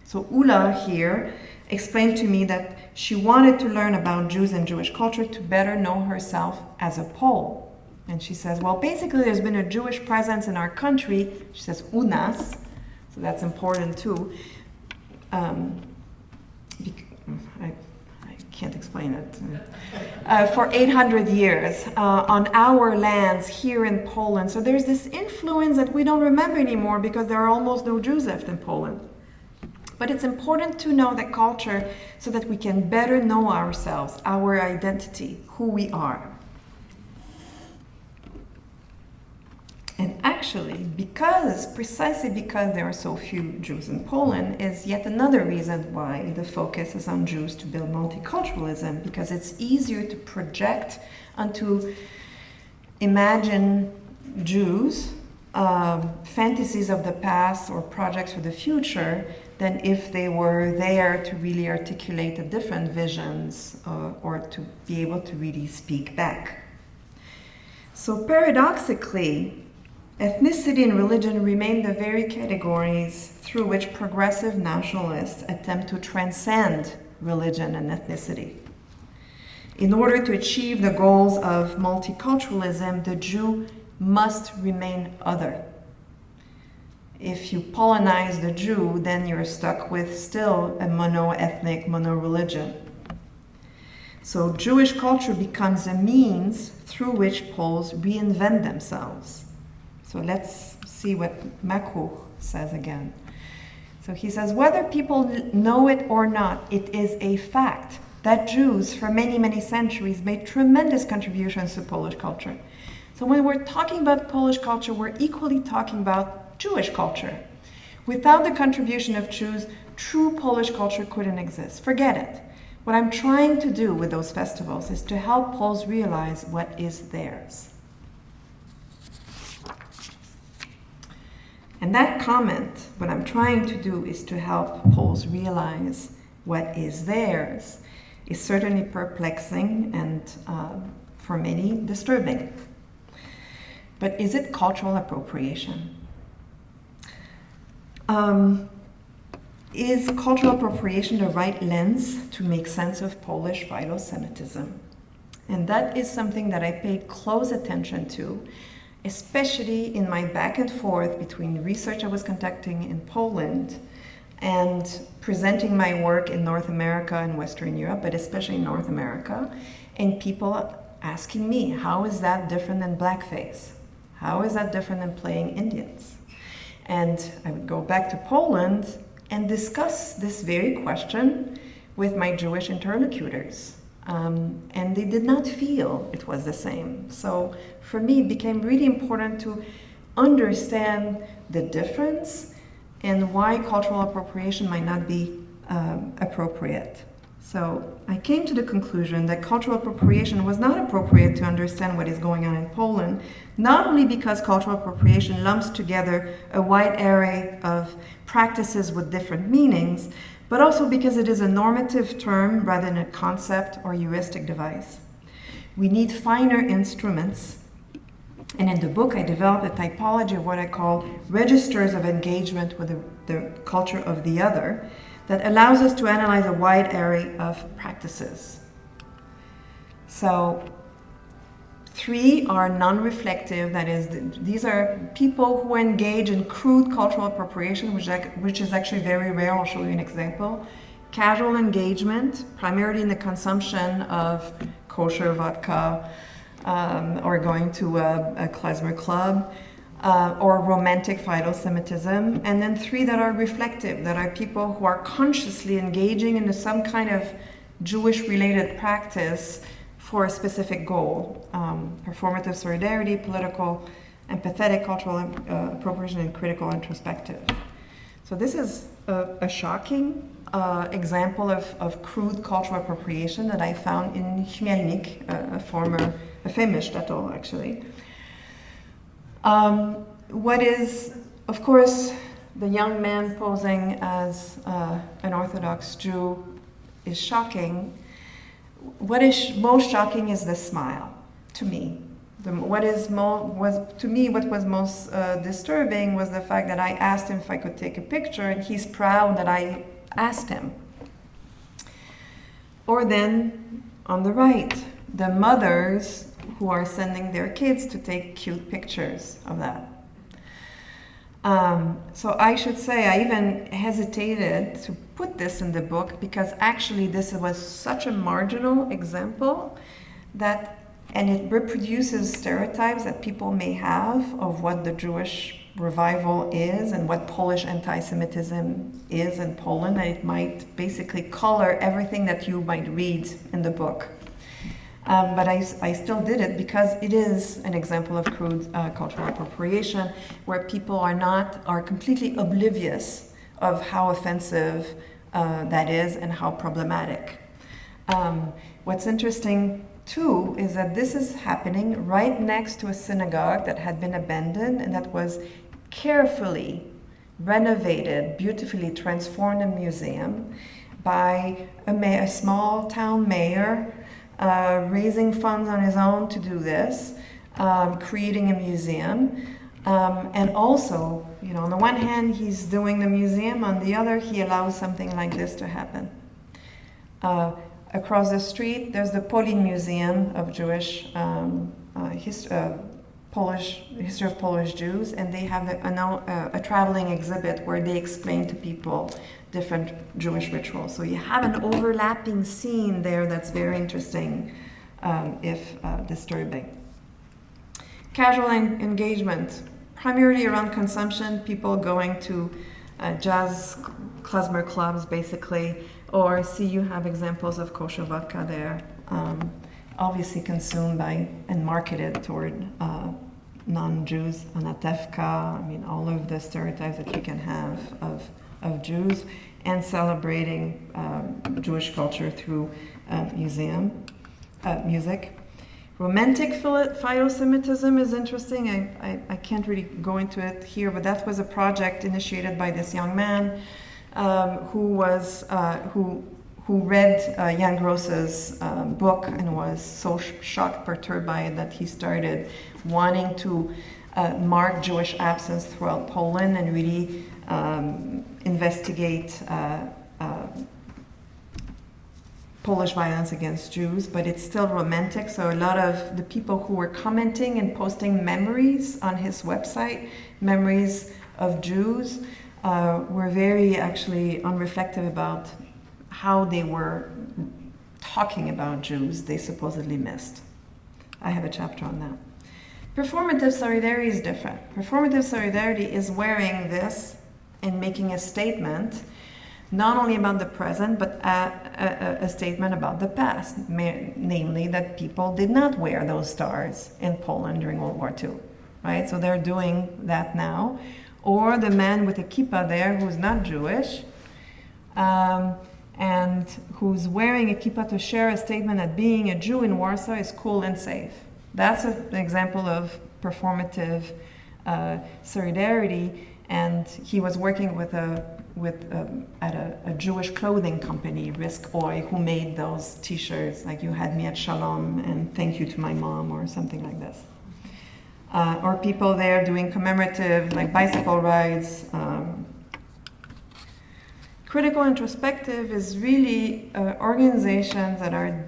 So Ula here explained to me that she wanted to learn about Jews and Jewish culture to better know herself as a Pole. And she says, well, basically there's been a Jewish presence in our country, she says, u nas, so that's important too. I can't explain it. For 800 years on our lands here in Poland. So there's this influence that we don't remember anymore because there are almost no Jews left in Poland. But it's important to know that culture so that we can better know ourselves, our identity, who we are. And actually, precisely because there are so few Jews in Poland, is yet another reason why the focus is on Jews to build multiculturalism, because it's easier to project and to imagine Jews, fantasies of the past or projects for the future, than if they were there to really articulate the different visions or to be able to really speak back. So paradoxically, ethnicity and religion remain the very categories through which progressive nationalists attempt to transcend religion and ethnicity. In order to achieve the goals of multiculturalism, the Jew must remain other. If you Polonize the Jew, then you're stuck with still a mono-ethnic, mono-religion. So Jewish culture becomes a means through which Poles reinvent themselves. So let's see what Makruch says again. So he says, whether people know it or not, it is a fact that Jews for many, many centuries made tremendous contributions to Polish culture. So when we're talking about Polish culture, we're equally talking about Jewish culture. Without the contribution of Jews, true Polish culture couldn't exist. Forget it. What I'm trying to do with those festivals is to help Poles realize what is theirs. And that comment, what I'm trying to do is to help Poles realize what is theirs, is certainly perplexing and for many disturbing. But is it cultural appropriation? Is cultural appropriation the right lens to make sense of Polish Philosemitism? And that is something that I paid close attention to, especially in my back and forth between research I was conducting in Poland and presenting my work in North America and Western Europe, but especially in North America, and people asking me, how is that different than blackface? How is that different than playing Indians? And I would go back to Poland and discuss this very question with my Jewish interlocutors. And they did not feel it was the same. So for me, it became really important to understand the difference and why cultural appropriation might not be appropriate. So I came to the conclusion that cultural appropriation was not appropriate to understand what is going on in Poland, not only because cultural appropriation lumps together a wide array of practices with different meanings, but also because it is a normative term rather than a concept or heuristic device. We need finer instruments, and in the book I developed a typology of what I call registers of engagement with the culture of the other that allows us to analyze a wide array of practices. So 3 are non-reflective, that is, these are people who engage in crude cultural appropriation, which is actually very rare. I'll show you an example. Casual engagement, primarily in the consumption of kosher vodka, or going to a Klezmer club, or romantic Philosemitism, and then 3 that are reflective, that are people who are consciously engaging into some kind of Jewish-related practice for a specific goal, performative solidarity, political, empathetic cultural appropriation, and critical introspective. So this is a shocking example of crude cultural appropriation that I found in Chmielnik, a famous shtetl, actually. What is, of course, the young man posing as an Orthodox Jew is shocking. What is most shocking is the smile, to me. What was most disturbing was the fact that I asked him if I could take a picture, and he's proud that I asked him. Or then, on the right, the mothers who are sending their kids to take cute pictures of that. So I should say I even hesitated to put this in the book because actually this was such a marginal example and it reproduces stereotypes that people may have of what the Jewish revival is and what Polish anti-Semitism is in Poland, and it might basically color everything that you might read in the book. But I still did it because it is an example of crude cultural appropriation, where people are completely oblivious of how offensive that is and how problematic. What's interesting too is that this is happening right next to a synagogue that had been abandoned and that was carefully renovated, beautifully transformed a museum by a small town mayor, raising funds on his own to do this, creating a museum. And also, on the one hand, he's doing the museum, on the other, he allows something like this to happen. Across the street, there's the Polin Museum of Jewish history of Polish Jews, and they have a traveling exhibit where they explain to people different Jewish rituals. So you have an overlapping scene there that's very interesting, if disturbing. Casual engagement, primarily around consumption, people going to jazz klezmer clubs, basically, or see you have examples of kosher vodka there, obviously consumed by and marketed toward non-Jews, anatevka, all of the stereotypes that you can have of Jews, and celebrating Jewish culture through music. Romantic Philosemitism is interesting. I can't really go into it here, but that was a project initiated by this young man who read Jan Gross's book and was so shocked, perturbed by it, that he started wanting to mark Jewish absence throughout Poland and really investigate Polish violence against Jews, but it's still romantic. So a lot of the people who were commenting and posting memories on his website, memories of Jews, were very actually unreflective about how they were talking about Jews they supposedly missed. I have a chapter on that. Performative solidarity is different. Performative solidarity is wearing this and making a statement, not only about the present, but a statement about the past, namely that people did not wear those stars in Poland during World War II, right? So they're doing that now. Or the man with a kippah there who's not Jewish, and who's wearing a kippah to share a statement that being a Jew in Warsaw is cool and safe. That's an example of performative solidarity, and he was working at a Jewish clothing company, Risk Oy, who made those T-shirts, like "You had me at Shalom" and "Thank you to my mom," or something like this. Or people there doing commemorative, like bicycle rides. Critical introspective is really organizations that are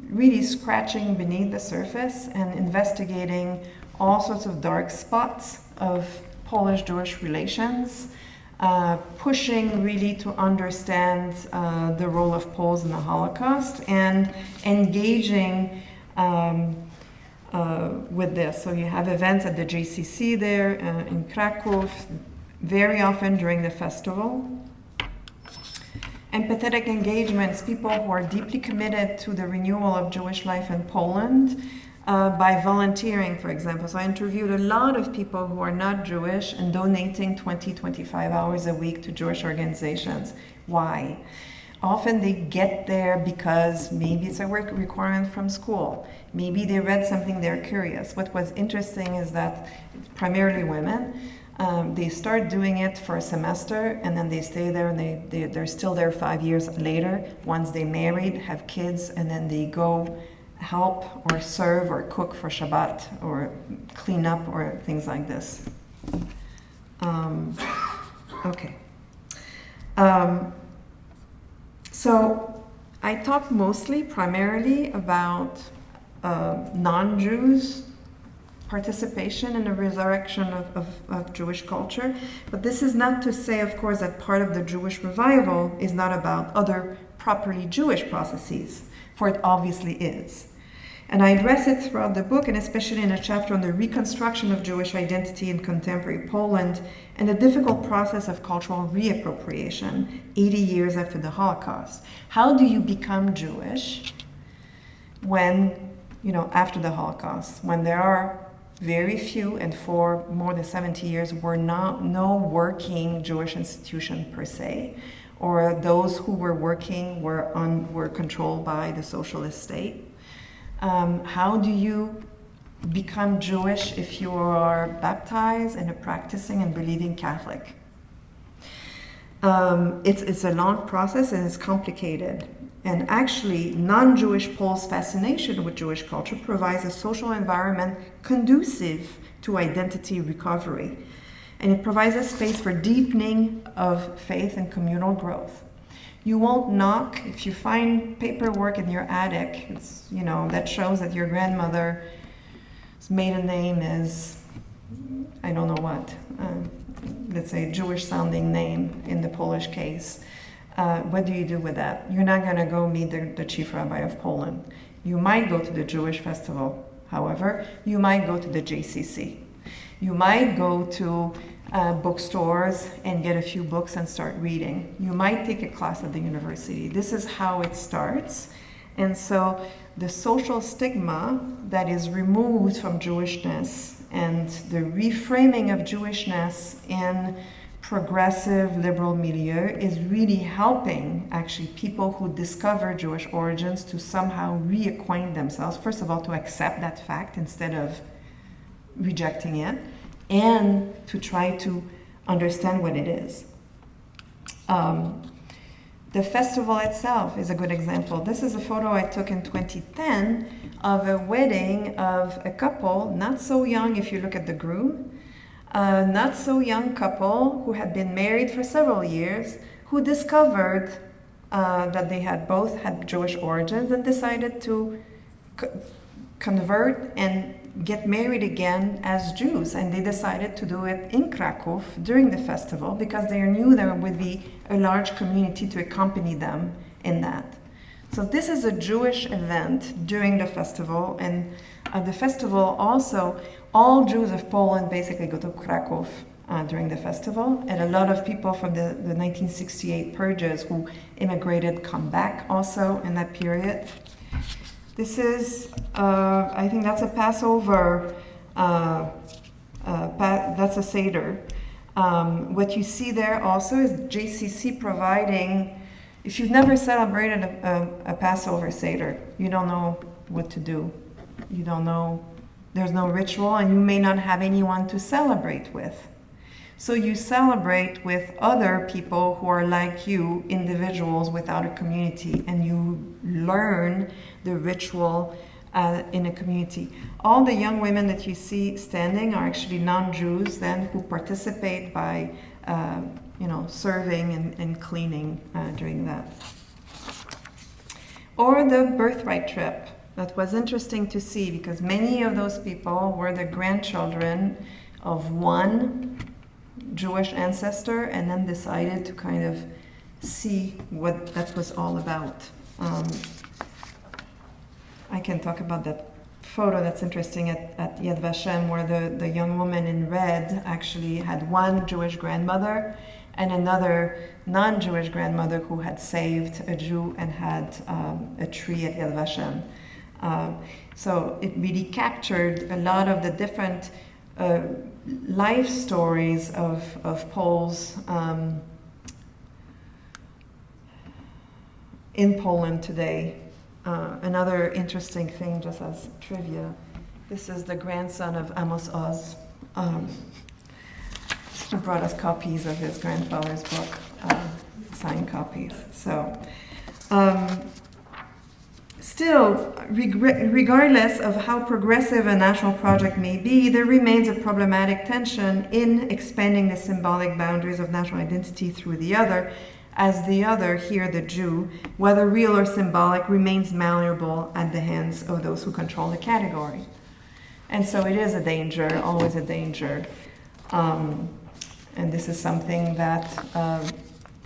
really scratching beneath the surface and investigating all sorts of dark spots of Polish-Jewish relations, pushing really to understand the role of Poles in the Holocaust and engaging with this. So you have events at the JCC there in Krakow, very often during the festival. Empathetic engagements, people who are deeply committed to the renewal of Jewish life in Poland by volunteering, for example. So I interviewed a lot of people who are not Jewish and donating 20-25 hours a week to Jewish organizations. Why? Often they get there because maybe it's a work requirement from school. Maybe they read something, they're curious. What was interesting is that primarily women, they start doing it for a semester and then they stay there and they're still there 5 years later. Once they married, have kids, and then they go help or serve or cook for Shabbat or clean up or things like this. Okay. So I talk primarily about non-Jews' participation in the resurrection of Jewish culture. But this is not to say, of course, that part of the Jewish revival is not about other properly Jewish processes, for it obviously is. And I address it throughout the book, and especially in a chapter on the reconstruction of Jewish identity in contemporary Poland and the difficult process of cultural reappropriation 80 years after the Holocaust. How do you become Jewish when, after the Holocaust, when there are very few, and for more than 70 years were no working Jewish institution per se, or those who were working were controlled by the socialist state? How do you become Jewish if you are baptized and a practicing and believing Catholic? It's a long process and it's complicated. And actually, non-Jewish Poles' fascination with Jewish culture provides a social environment conducive to identity recovery. And it provides a space for deepening of faith and communal growth. You won't knock if you find paperwork in your attic, that shows that your grandmother's maiden name is, I don't know what, let's say Jewish-sounding name in the Polish case. What do you do with that? You're not going to go meet the chief rabbi of Poland. You might go to the Jewish festival. However, you might go to the JCC. You might go to bookstores and get a few books and start reading. You might take a class at the university. This is how it starts. And so the social stigma that is removed from Jewishness and the reframing of Jewishness in progressive liberal milieu is really helping actually people who discover Jewish origins to somehow reacquaint themselves, first of all, to accept that fact instead of rejecting it, and to try to understand what it is. The festival itself is a good example. This is a photo I took in 2010 of a wedding of a couple, not so young if you look at the groom, not so young couple who had been married for several years, who discovered that they both had Jewish origins and decided to convert and get married again as Jews. And they decided to do it in Krakow during the festival because they knew there would be a large community to accompany them in that. So this is a Jewish event during the festival, and at the festival also, all Jews of Poland basically go to Krakow during the festival, and a lot of people from the 1968 purges who immigrated come back also in that period. This is, I think that's a Passover, that's a Seder. What you see there also is JCC providing, if you've never celebrated a Passover Seder, you don't know what to do. You don't know, there's no ritual, and you may not have anyone to celebrate with. So you celebrate with other people who are like you, individuals without a community, and you learn the ritual in a community. All the young women that you see standing are actually non-Jews then who participate by serving and cleaning during that. Or the birthright trip. That was interesting to see because many of those people were the grandchildren of one Jewish ancestor and then decided to kind of see what that was all about. I can talk about that photo that's interesting at Yad Vashem, where the young woman in red actually had one Jewish grandmother and another non-Jewish grandmother who had saved a Jew and had a tree at Yad Vashem. So it really captured a lot of the different life stories of Poles in Poland today. Another interesting thing, just as trivia, this is the grandson of Amos Oz, who brought us copies of his grandfather's book, signed copies. So, still, regardless of how progressive a national project may be, there remains a problematic tension in expanding the symbolic boundaries of national identity through the other, as the other, here the Jew, whether real or symbolic, remains malleable at the hands of those who control the category. And so it is a danger, always a danger. And this is something that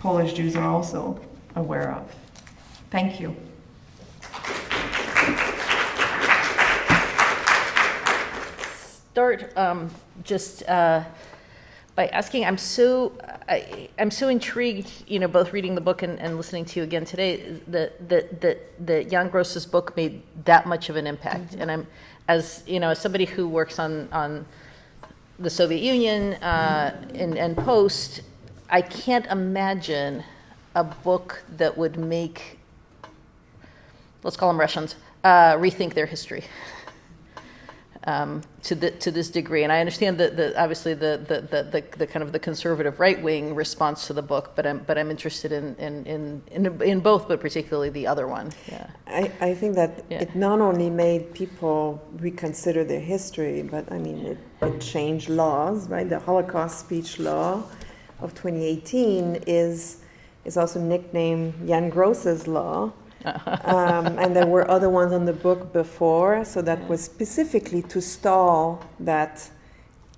Polish Jews are also aware of. Thank you. start just by asking. I'm so intrigued, both reading the book and listening to you again today, that Jan Gross's book made that much of an impact. And I'm, as somebody who works on the Soviet Union and post, I can't imagine a book that would make, let's call them Russians, rethink their history. To this degree, and I understand obviously the kind of the conservative right wing response to the book, but I'm interested in both, but particularly the other one. Yeah. I think that it not only made people reconsider their history, but I mean it changed laws, right? The Holocaust speech law of 2018 is also nicknamed Jan Gross's law. And there were other ones on the book before, so that was specifically to stall that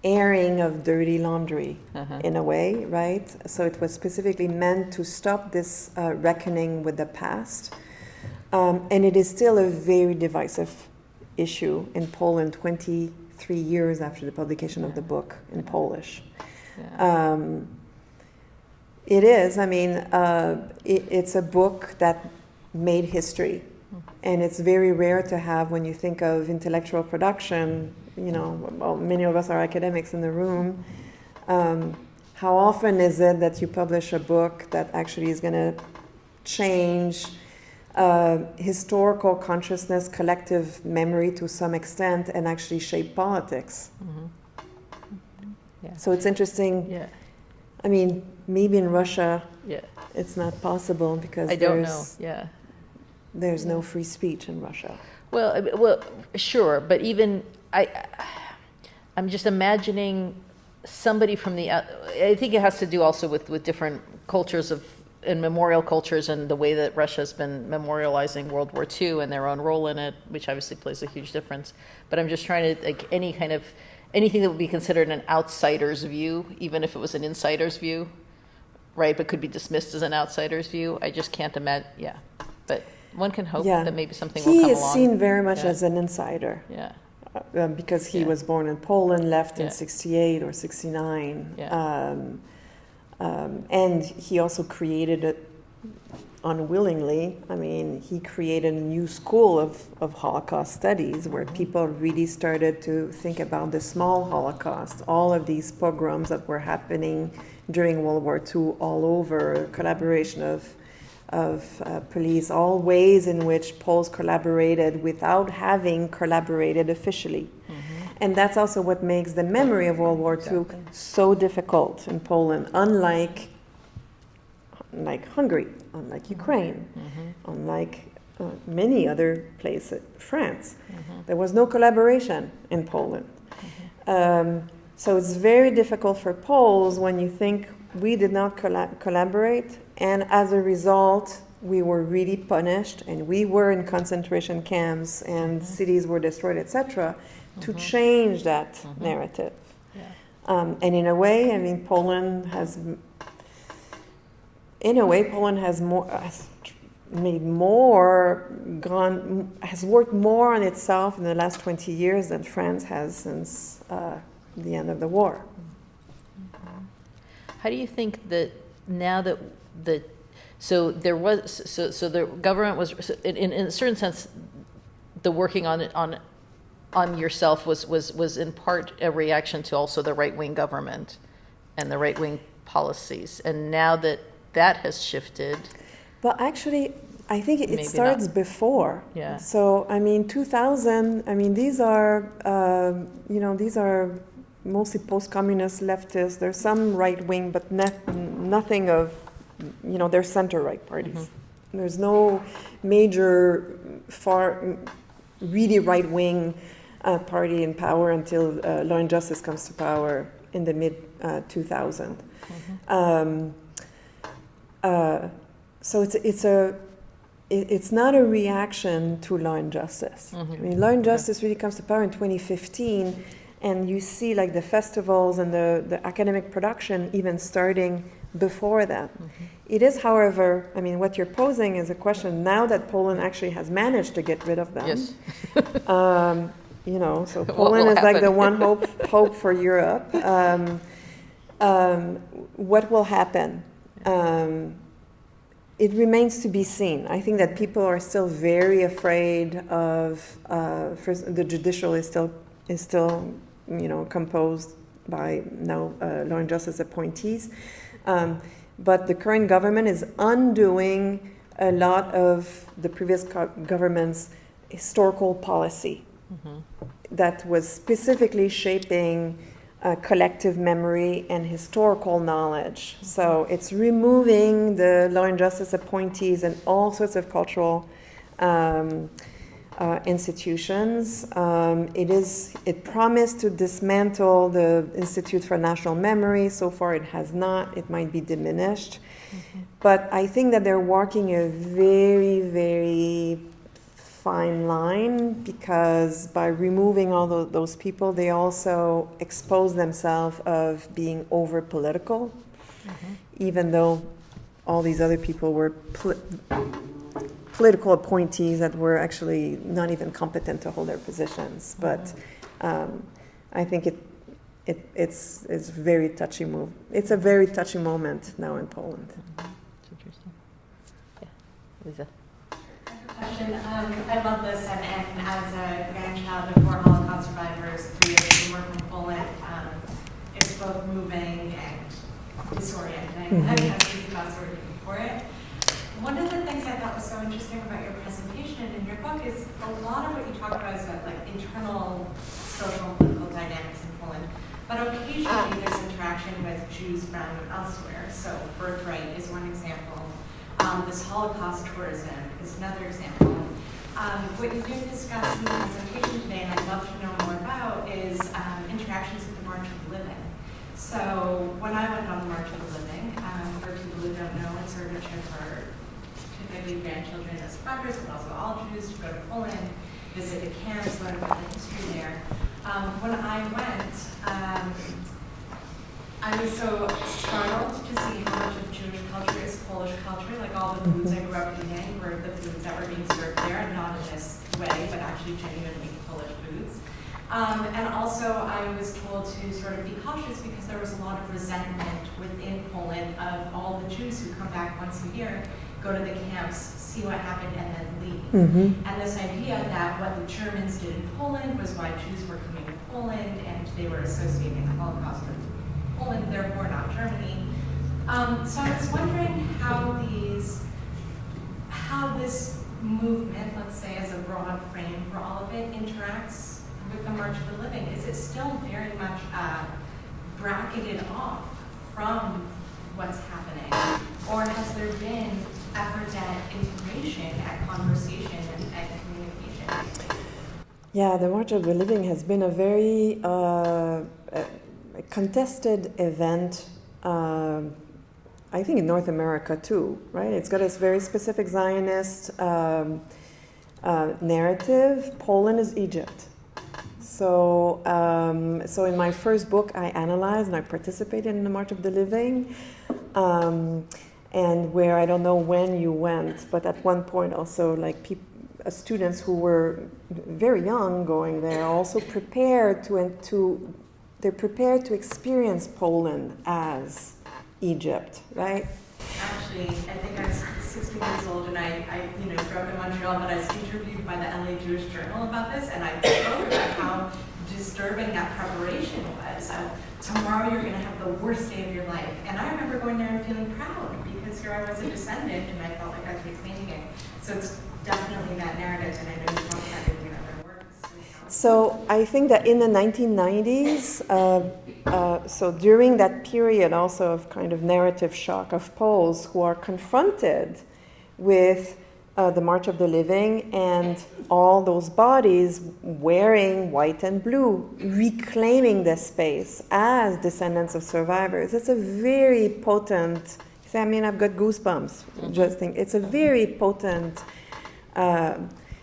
airing of dirty laundry in a way, right? So it was specifically meant to stop this reckoning with the past. And it is still a very divisive issue in Poland 23 years after the publication of the book in Polish. It is, I mean, it's a book that made history, and it's very rare to have when you think of intellectual production. Well, many of us are academics in the room. How often is it that you publish a book that actually is going to change historical consciousness, collective memory to some extent, and actually shape politics? So it's interesting. I mean, maybe in Russia it's not possible because there's no free speech in Russia. Well, sure, but even I'm just imagining somebody from the. I think it has to do also with different cultures and memorial cultures, and the way that Russia's been memorializing World War II and their own role in it, which obviously plays a huge difference. But I'm just trying to anything that would be considered an outsider's view, even if it was an insider's view, right? But could be dismissed as an outsider's view. I just can't imagine. Yeah, but. One can hope that maybe something will come along. He is seen very much as an insider. Because he was born in Poland, left in 68 or 69. And he also created it unwillingly. I mean, he created a new school of Holocaust studies where people really started to think about the small Holocaust, all of these pogroms that were happening during World War II all over, collaboration of police, all ways in which Poles collaborated without having collaborated officially. And that's also what makes the memory of World War II so difficult in Poland, unlike Hungary, unlike Ukraine, unlike many other places, France. There was no collaboration in Poland. So it's very difficult for Poles when you think we did not collaborate, and as a result, we were really punished, and we were in concentration camps, and cities were destroyed, etc., to change that narrative. And in a way, I mean, Poland has worked more on itself in the last 20 years than France has since the end of the war. How do you think that now that the government was in a certain sense, the working on yourself was in part a reaction to also the right-wing government and the right-wing policies, and now that has shifted. Well, actually, I think it starts before. So I mean, 2000. I mean, these are mostly post-communist leftists. There's some right-wing, but nothing of, they're center-right parties. There's no major really right-wing party in power until Law and Justice comes to power in the mid-2000s. So it's not a reaction to Law and Justice. I mean, Law and Justice really comes to power in 2015. And you see like the festivals and the academic production even starting before that. It is, however, I mean, what you're posing is a question now that Poland actually has managed to get rid of them. you know, so What Poland will is like the happen? one hope for Europe. What will happen? It remains to be seen. I think that people are still very afraid of. First, the judicial is still, you know, composed by now law and justice appointees, but the current government is undoing a lot of the previous government's historical policy that was specifically shaping collective memory and historical knowledge. So it's removing the law and justice appointees and all sorts of cultural institutions. It promised to dismantle the Institute for National Memory. So far it has not. It might be diminished. But I think that they're walking a very, very fine line, because by removing all those people, they also expose themselves of being over political, even though all these other people were political appointees that were actually not even competent to hold their positions. But I think it's very touchy move. It's a very touchy moment now in Poland. It's interesting. Yeah, Lisa. Question. I love this, and as a grandchild of 4 Holocaust survivors, 3 of whom were from Poland, it's both moving and disorienting. I mean, that's the best word for it. One of the things I thought was so interesting about your presentation and in your book is a lot of what you talk about is about like internal social and political dynamics in Poland, but occasionally there's interaction with Jews from elsewhere. So birthright is one example. This Holocaust tourism is another example. What you didn't discuss in the presentation today, and I'd love to know more about, is interactions with the March of the Living. So when I went on the March of the Living, for people who don't know, it's sort of a trip for typically grandchildren of survivors, but also all Jews to go to Poland, visit the camps, learn about the history there. When I went, I was so startled to see how much of Jewish culture is Polish culture. Like all the foods I grew up eating were the foods that were being served there, and not in this way, but actually genuinely Polish foods. And also I was told to sort of be cautious because there was a lot of resentment within Poland of all the Jews who come back once a year, go to the camps, see what happened, and then leave. And this idea that what the Germans did in Poland was why Jews were coming to Poland, and they were associating the Holocaust with Poland, therefore not Germany. So I was wondering how this movement, let's say as a broad frame for all of it, interacts with the March of the Living. Is it still very much bracketed off from what's happening? Or has there been efforts at integration, at conversation, and at communication? Yeah, the March of the Living has been a very contested event, I think in North America too, right? It's got a very specific Zionist narrative. Poland is Egypt. So in my first book, I analyzed and I participated in the March of the Living, and where I don't know when you went, but at one point also like students who were very young going there also prepared they're prepared to experience Poland as Egypt, right? Actually, I think I was 16 years old, and I grew up in Montreal, but I was interviewed by the LA Jewish Journal about this, and I spoke about how disturbing that preparation was. Tomorrow you're going to have the worst day of your life. And I remember going there and feeling proud, because here I was a descendant, and I felt like I was reclaiming it. So it's definitely that narrative, and I know you talk about it in other works. So I think that in the 1990s, so during that period also of kind of narrative shock of Poles who are confronted with the March of the Living and all those bodies wearing white and blue, reclaiming the space as descendants of survivors. It's a very potent, I mean, I've got goosebumps just think. It's a very potent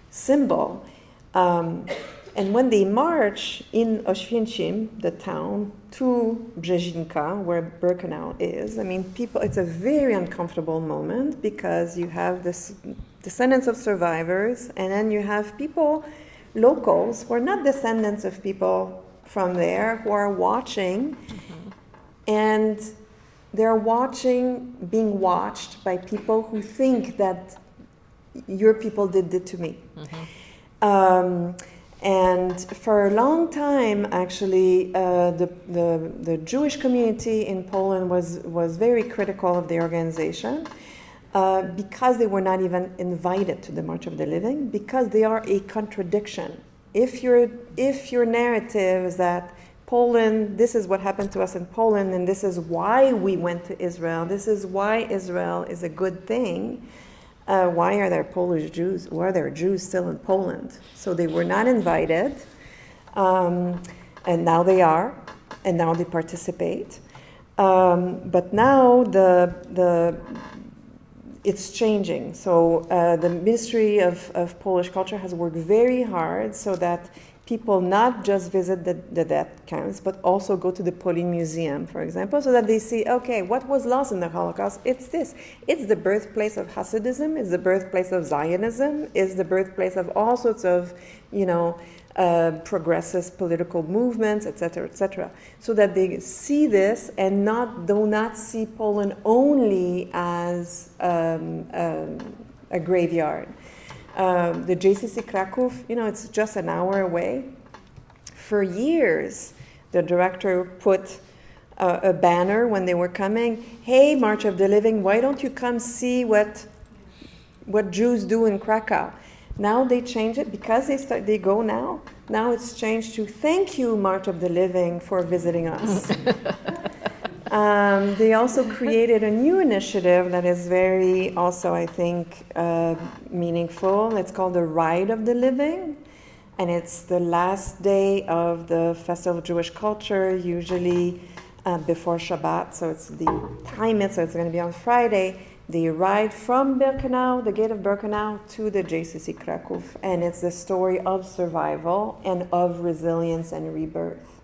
symbol. And when they march in Oświęcim, the town, to Brzezinka, where Birkenau is, I mean, it's a very uncomfortable moment because you have this descendants of survivors, and then you have people locals who are not descendants of people from there, who are watching, and they're being watched by people who think that your people did it to me. And for a long time, actually, the Jewish community in Poland was very critical of the organization because they were not even invited to the March of the Living, because they are a contradiction. If your narrative is that Poland, this is what happened to us in Poland, and this is why we went to Israel, this is why Israel is a good thing, why are there Polish Jews? Why are there Jews still in Poland? So they were not invited, and now they are, and now they participate. But now it's changing. So the Ministry of Polish Culture has worked very hard so that people not just visit the death camps, but also go to the Polin Museum, for example, so that they see, okay, what was lost in the Holocaust? It's this. It's the birthplace of Hasidism, it's the birthplace of Zionism, it's the birthplace of all sorts of, progressist political movements, etc., so that they see this and do not see Poland only as a graveyard. The JCC Kraków, it's just an hour away. For years, the director put a banner when they were coming, hey, March of the Living, why don't you come see what Jews do in Krakow? Now they change it because they go now. Now it's changed to thank you, March of the Living, for visiting us. They also created a new initiative that is very, also, I think, meaningful. It's called the Ride of the Living, and it's the last day of the Festival of Jewish Culture, usually before Shabbat. So it's so it's going to be on Friday. They ride from Birkenau, the gate of Birkenau, to the JCC Kraków, and it's the story of survival and of resilience and rebirth.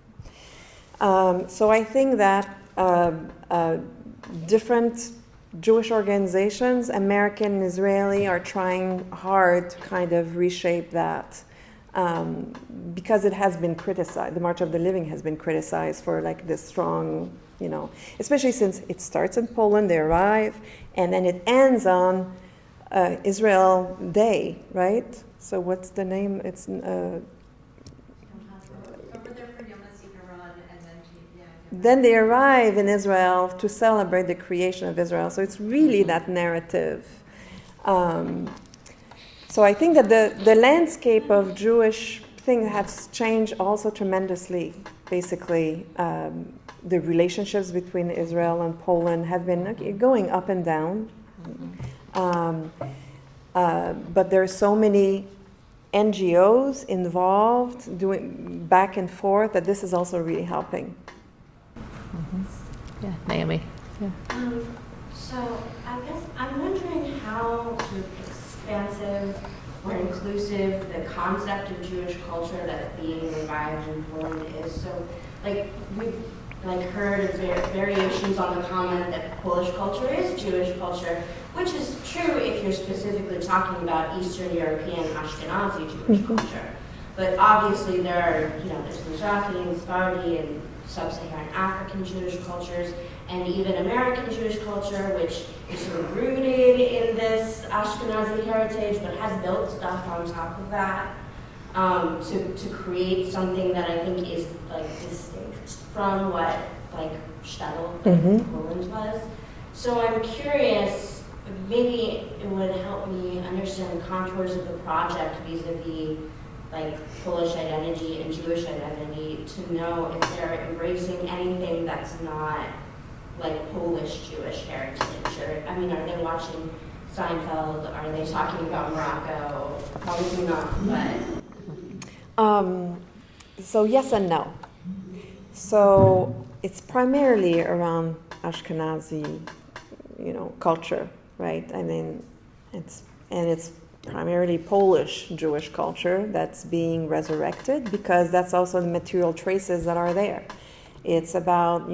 So I think that different Jewish organizations, American and Israeli, are trying hard to kind of reshape that because it has been criticized. The March of the Living has been criticized for like this strong, especially since it starts in Poland, they arrive, and then it ends on Israel Day, right? So what's the name? It's then they arrive in Israel to celebrate the creation of Israel. So it's really that narrative. So I think that the landscape of Jewish thing has changed also tremendously. Basically, the relationships between Israel and Poland have been going up and down. But there are so many NGOs involved doing back and forth that this is also really helping. Yeah, Naomi. Yeah. So I guess I'm wondering how sort of expansive or inclusive the concept of Jewish culture that's being revived in Poland is. So, we've heard of variations on the comment that Polish culture is Jewish culture, which is true if you're specifically talking about Eastern European Ashkenazi Jewish culture. But obviously there are, there's Mizrahi and Sephardi and Sub-Saharan African Jewish cultures, and even American Jewish culture, which is sort of rooted in this Ashkenazi heritage, but has built stuff on top of that to create something that I think is distinct from what shtetl Poland was. So I'm curious, maybe it would help me understand the contours of the project vis-a-vis Polish identity and Jewish identity, to know if they're embracing anything that's not Polish Jewish heritage, or are they watching Seinfeld? Are they talking about Morocco? Probably not, but so yes and no. So it's primarily around Ashkenazi, culture, right? It's primarily Polish Jewish culture that's being resurrected, because that's also the material traces that are there. It's about,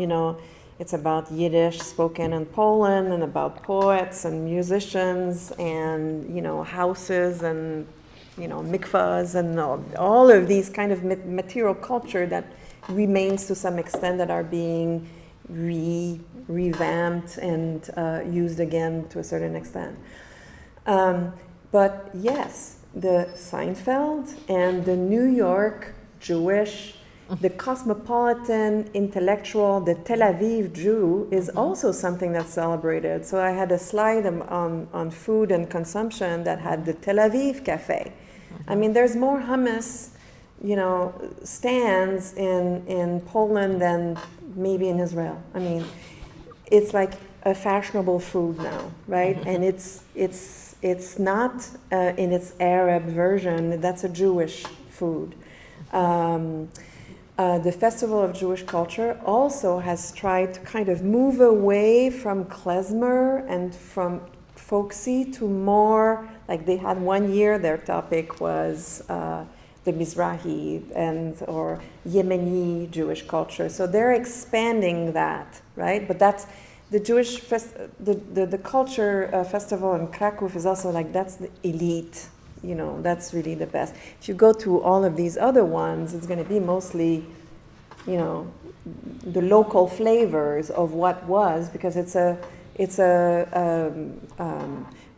it's about Yiddish spoken in Poland, and about poets and musicians and, houses and mikvahs and all of these kind of material culture that remains to some extent, that are being revamped and used again to a certain extent. But yes, the Seinfeld and the New York Jewish, the cosmopolitan intellectual, the Tel Aviv Jew is also something that's celebrated. So I had a slide on food and consumption that had the Tel Aviv Cafe. I mean, there's more hummus, stands in Poland than maybe in Israel. I mean, it's like a fashionable food now, right? And it's not in its Arab version. That's a Jewish food. The Festival of Jewish Culture also has tried to kind of move away from klezmer and from folksy to more, like they had one year, their topic was the Mizrahi or Yemeni Jewish culture. So they're expanding that, right? But that's the Jewish the culture festival in Krakow is also like, that's the elite. That's really the best. If you go to all of these other ones, it's going to be mostly, the local flavors of what was, because it's a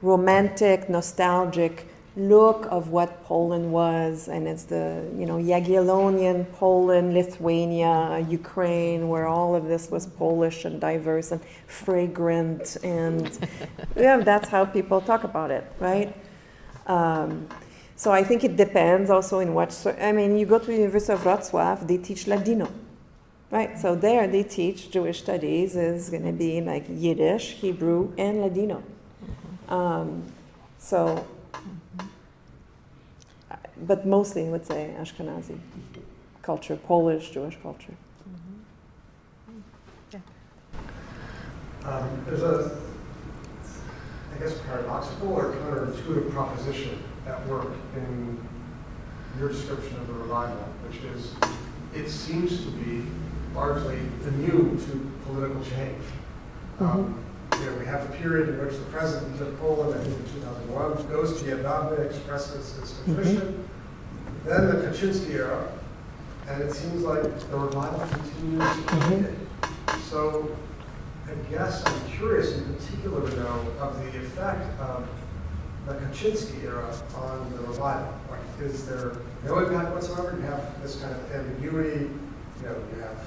romantic, nostalgic look of what Poland was, and it's the Jagiellonian Poland, Lithuania, Ukraine, where all of this was Polish and diverse and fragrant, and that's how people talk about it, right? So I think it depends also in what, you go to the University of Wrocław, they teach Ladino, right? So there they teach Jewish studies is going to be like Yiddish, Hebrew, and Ladino. But mostly I would say Ashkenazi culture, Polish Jewish culture. There's a, I guess, paradoxical or counterintuitive proposition at work in your description of the revival, which is it seems to be largely immune to political change. We have the period in which the president of Poland, I think in 2001, goes to Vietnam, expresses its contrition. Then the Kaczynski era, and it seems like the revival continues to be it. So I guess I'm curious in particular to know of the effect of the Kaczynski era on the revival. Like, is there no impact whatsoever? You have this kind of ambiguity. You have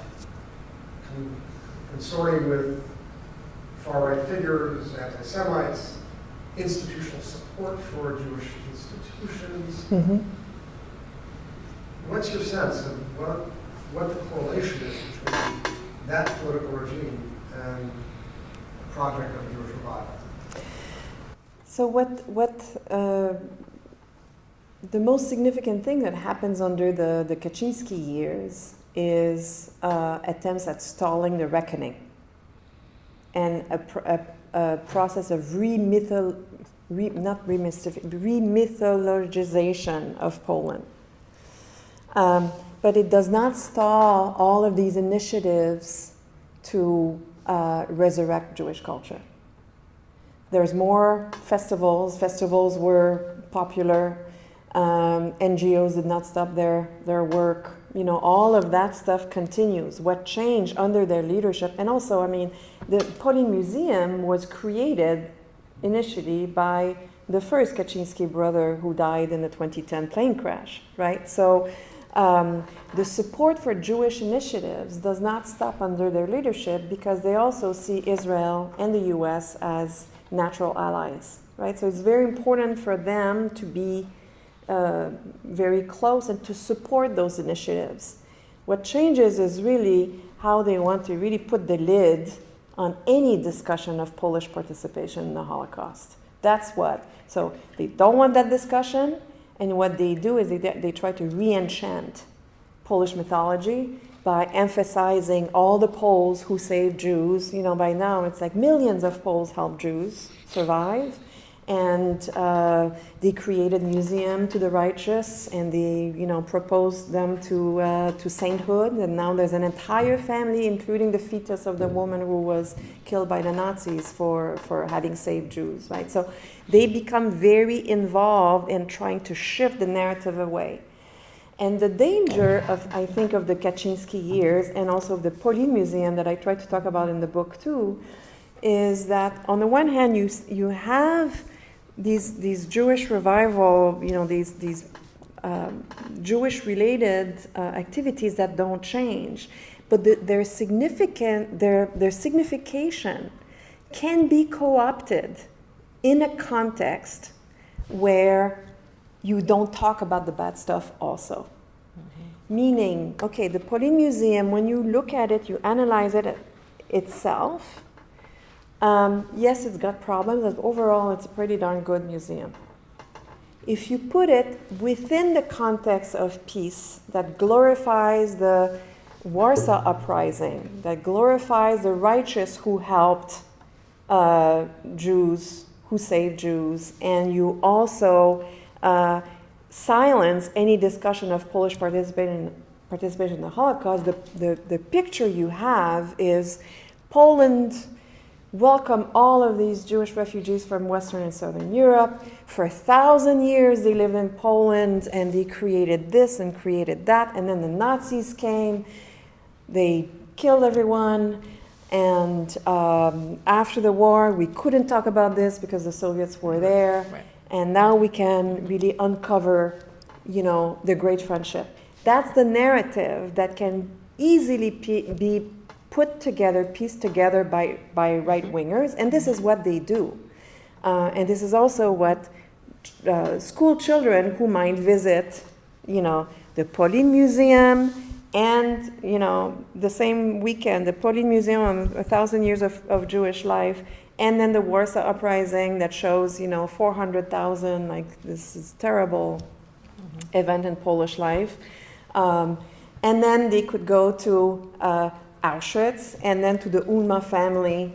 consorting with far-right figures, anti-Semites, institutional support for Jewish institutions. What's your sense of what the correlation is between that political regime and the project of Jewish revival? So the most significant thing that happens under the Kaczynski years is attempts at stalling the reckoning and a process of remythologization of Poland. But it does not stall all of these initiatives to resurrect Jewish culture. There's more festivals. Festivals were popular. NGOs did not stop their work. All of that stuff continues. What changed under their leadership, and also, the Polin Museum was created initially by the first Kaczynski brother who died in the 2010 plane crash, right? So the support for Jewish initiatives does not stop under their leadership because they also see Israel and the US as natural allies, right? So it's very important for them to be very close and to support those initiatives. What changes is really how they want to really put the lid on any discussion of Polish participation in the Holocaust. That's what. So they don't want that discussion, and what they do is they try to re-enchant Polish mythology by emphasizing all the Poles who saved Jews. By now it's like millions of Poles helped Jews survive, And they created museum to the righteous, and they, proposed them to sainthood. And now there's an entire family, including the fetus of the woman who was killed by the Nazis for having saved Jews, right? So they become very involved in trying to shift the narrative away. And the danger of, I think, of the Kaczynski years, and also of the Pauline Museum that I try to talk about in the book too, is that on the one hand you have these Jewish revival, these Jewish related activities that don't change, but their signification can be co-opted in a context where you don't talk about the bad stuff also. Mm-hmm. Meaning, okay, the Pauline Museum, when you look at it, you analyze it itself. Yes, it's got problems, but overall it's a pretty darn good museum. If you put it within the context of peace that glorifies the Warsaw Uprising, that glorifies the righteous who helped Jews, who saved Jews, and you also silence any discussion of Polish participation in the Holocaust, the picture you have is Poland welcome all of these Jewish refugees from Western and Southern Europe. For 1,000 years they lived in Poland and they created this and created that, and then the Nazis came, they killed everyone, and after the war we couldn't talk about this because the Soviets were there, right. And now we can really uncover, the great friendship. That's the narrative that can easily be put together, pieced together by right-wingers, and this is what they do. And this is also what school children who might visit, the Pauline Museum, and, the same weekend, the Pauline Museum on 1,000 years of Jewish life, and then the Warsaw Uprising that shows, 400,000, like this is terrible event in Polish life. And then they could go to Auschwitz, and then to the Ulma family,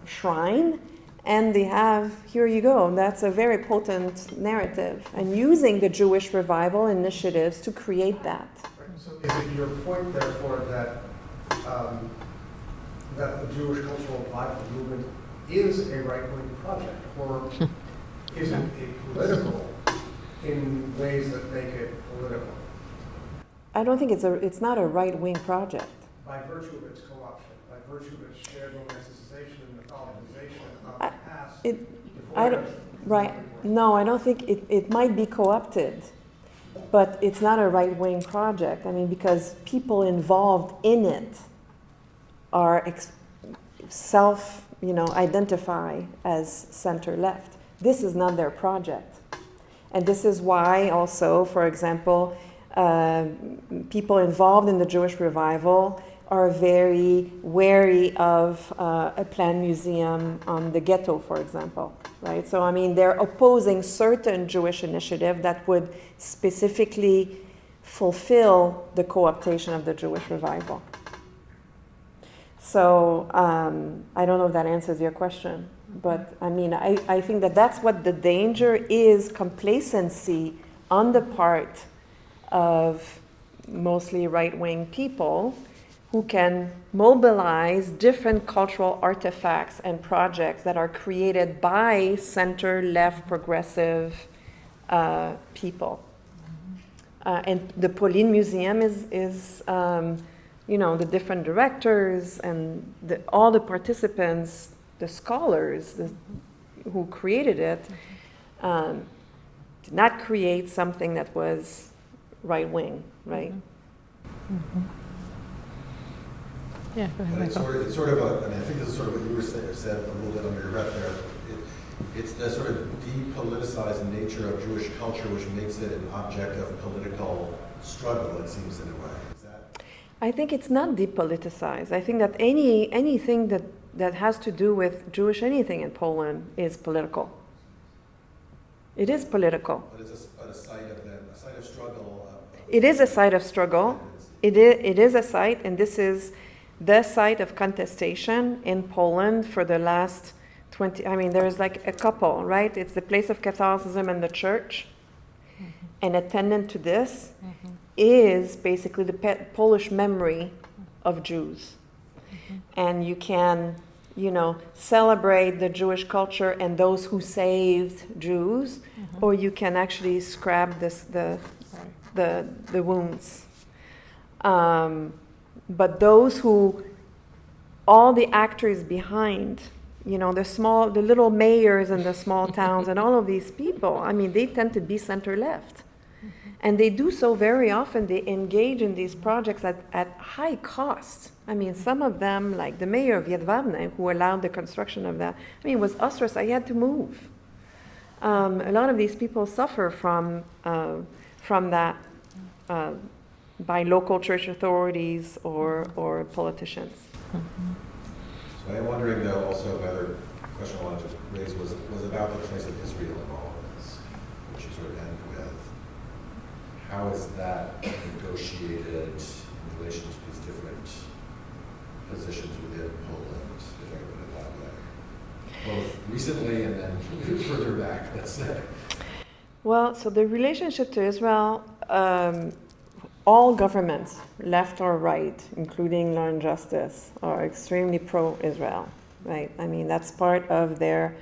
shrine, and they have, here you go, that's a very potent narrative, and using the Jewish revival initiatives to create that. So is it your point, therefore, that that the Jewish cultural revival movement is a right-wing project, or is it a political in ways that make it political? I don't think it's not a right-wing project. By virtue of its co-option, by virtue of its shared romanticization and mythologization of the past. No, I don't think it might be co-opted, but it's not a right-wing project. I mean, because people involved in it are identify as center-left. This is not their project. And this is why also, for example, people involved in the Jewish revival are very wary of a planned museum on the ghetto, for example, right? So, I mean, they're opposing certain Jewish initiative that would specifically fulfill the co-optation of the Jewish revival. So, I don't know if that answers your question, but I mean, I think that's what the danger is, complacency on the part of mostly right-wing people who can mobilize different cultural artifacts and projects that are created by center-left progressive people. And the Pauline Museum is the different directors and all the participants, the scholars who created it, did not create something that was right-wing, right? Mm-hmm. Yeah, go ahead. It's sort of and I think this is sort of what you were said a little bit under your breath there. It's the sort of depoliticized nature of Jewish culture which makes it an object of political struggle, it seems, in a way. Is that? I think it's not depoliticized. I think that anything that has to do with Jewish anything in Poland is political. It is political. But it's a site of struggle. It is a site of struggle. It is a site, and this is the site of contestation in Poland for the last I mean, there's like a couple, right? It's the place of Catholicism and the church. And attendant to this is basically the Polish memory of Jews. And you can, celebrate the Jewish culture and those who saved Jews, or you can actually scrap the wounds. But those who, all the actors behind, the little mayors in the small towns and all of these people, I mean, they tend to be center-left. And they do so very often. They engage in these projects at high cost. I mean, some of them, like the mayor of Jedwabne, who allowed the construction of that, I mean, was ostracized. He had to move. A lot of these people suffer from that by local church authorities or politicians. So I'm wondering, though, also another question I wanted to raise was about the place of Israel in all of this, which you sort of end with. How is that negotiated in relation to these different positions within Poland, if I can put it that way? Both recently and then further back, let's say. Well, so the relationship to Israel, all governments, left or right, including Law and Justice, are extremely pro-Israel, right? I mean, that's part of their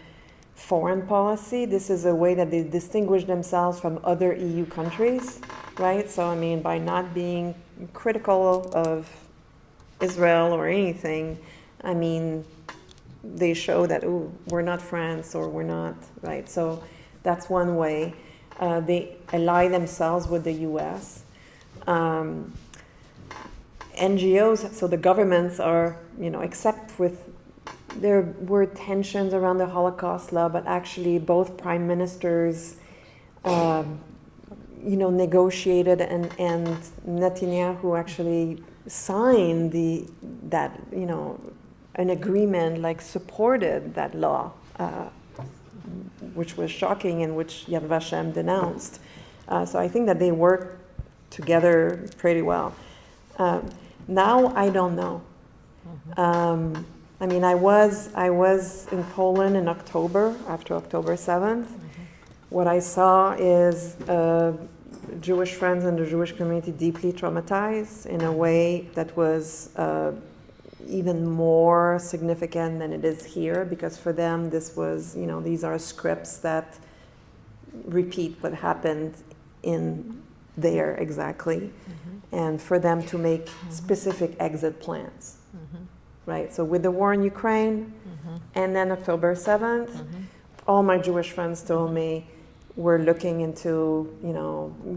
foreign policy. This is a way that they distinguish themselves from other EU countries, right? So, I mean, by not being critical of Israel or anything, I mean, they show that, ooh, we're not France or we're not, right? So that's one way. They ally themselves with the US. NGOs, so the governments are, except with, there were tensions around the Holocaust law, but actually both prime ministers, negotiated and Netanyahu actually signed an agreement, like supported that law, which was shocking and which Yad Vashem denounced. So I think that they work together pretty well. Now I don't know. I mean, I was in Poland in October, after October 7th. What I saw is Jewish friends in the Jewish community deeply traumatized in a way that was even more significant than it is here, because for them this was, these are scripts that repeat what happened in there exactly, and for them to make specific exit plans, right? So with the war in Ukraine, and then October 7th, all my Jewish friends told me we're looking into,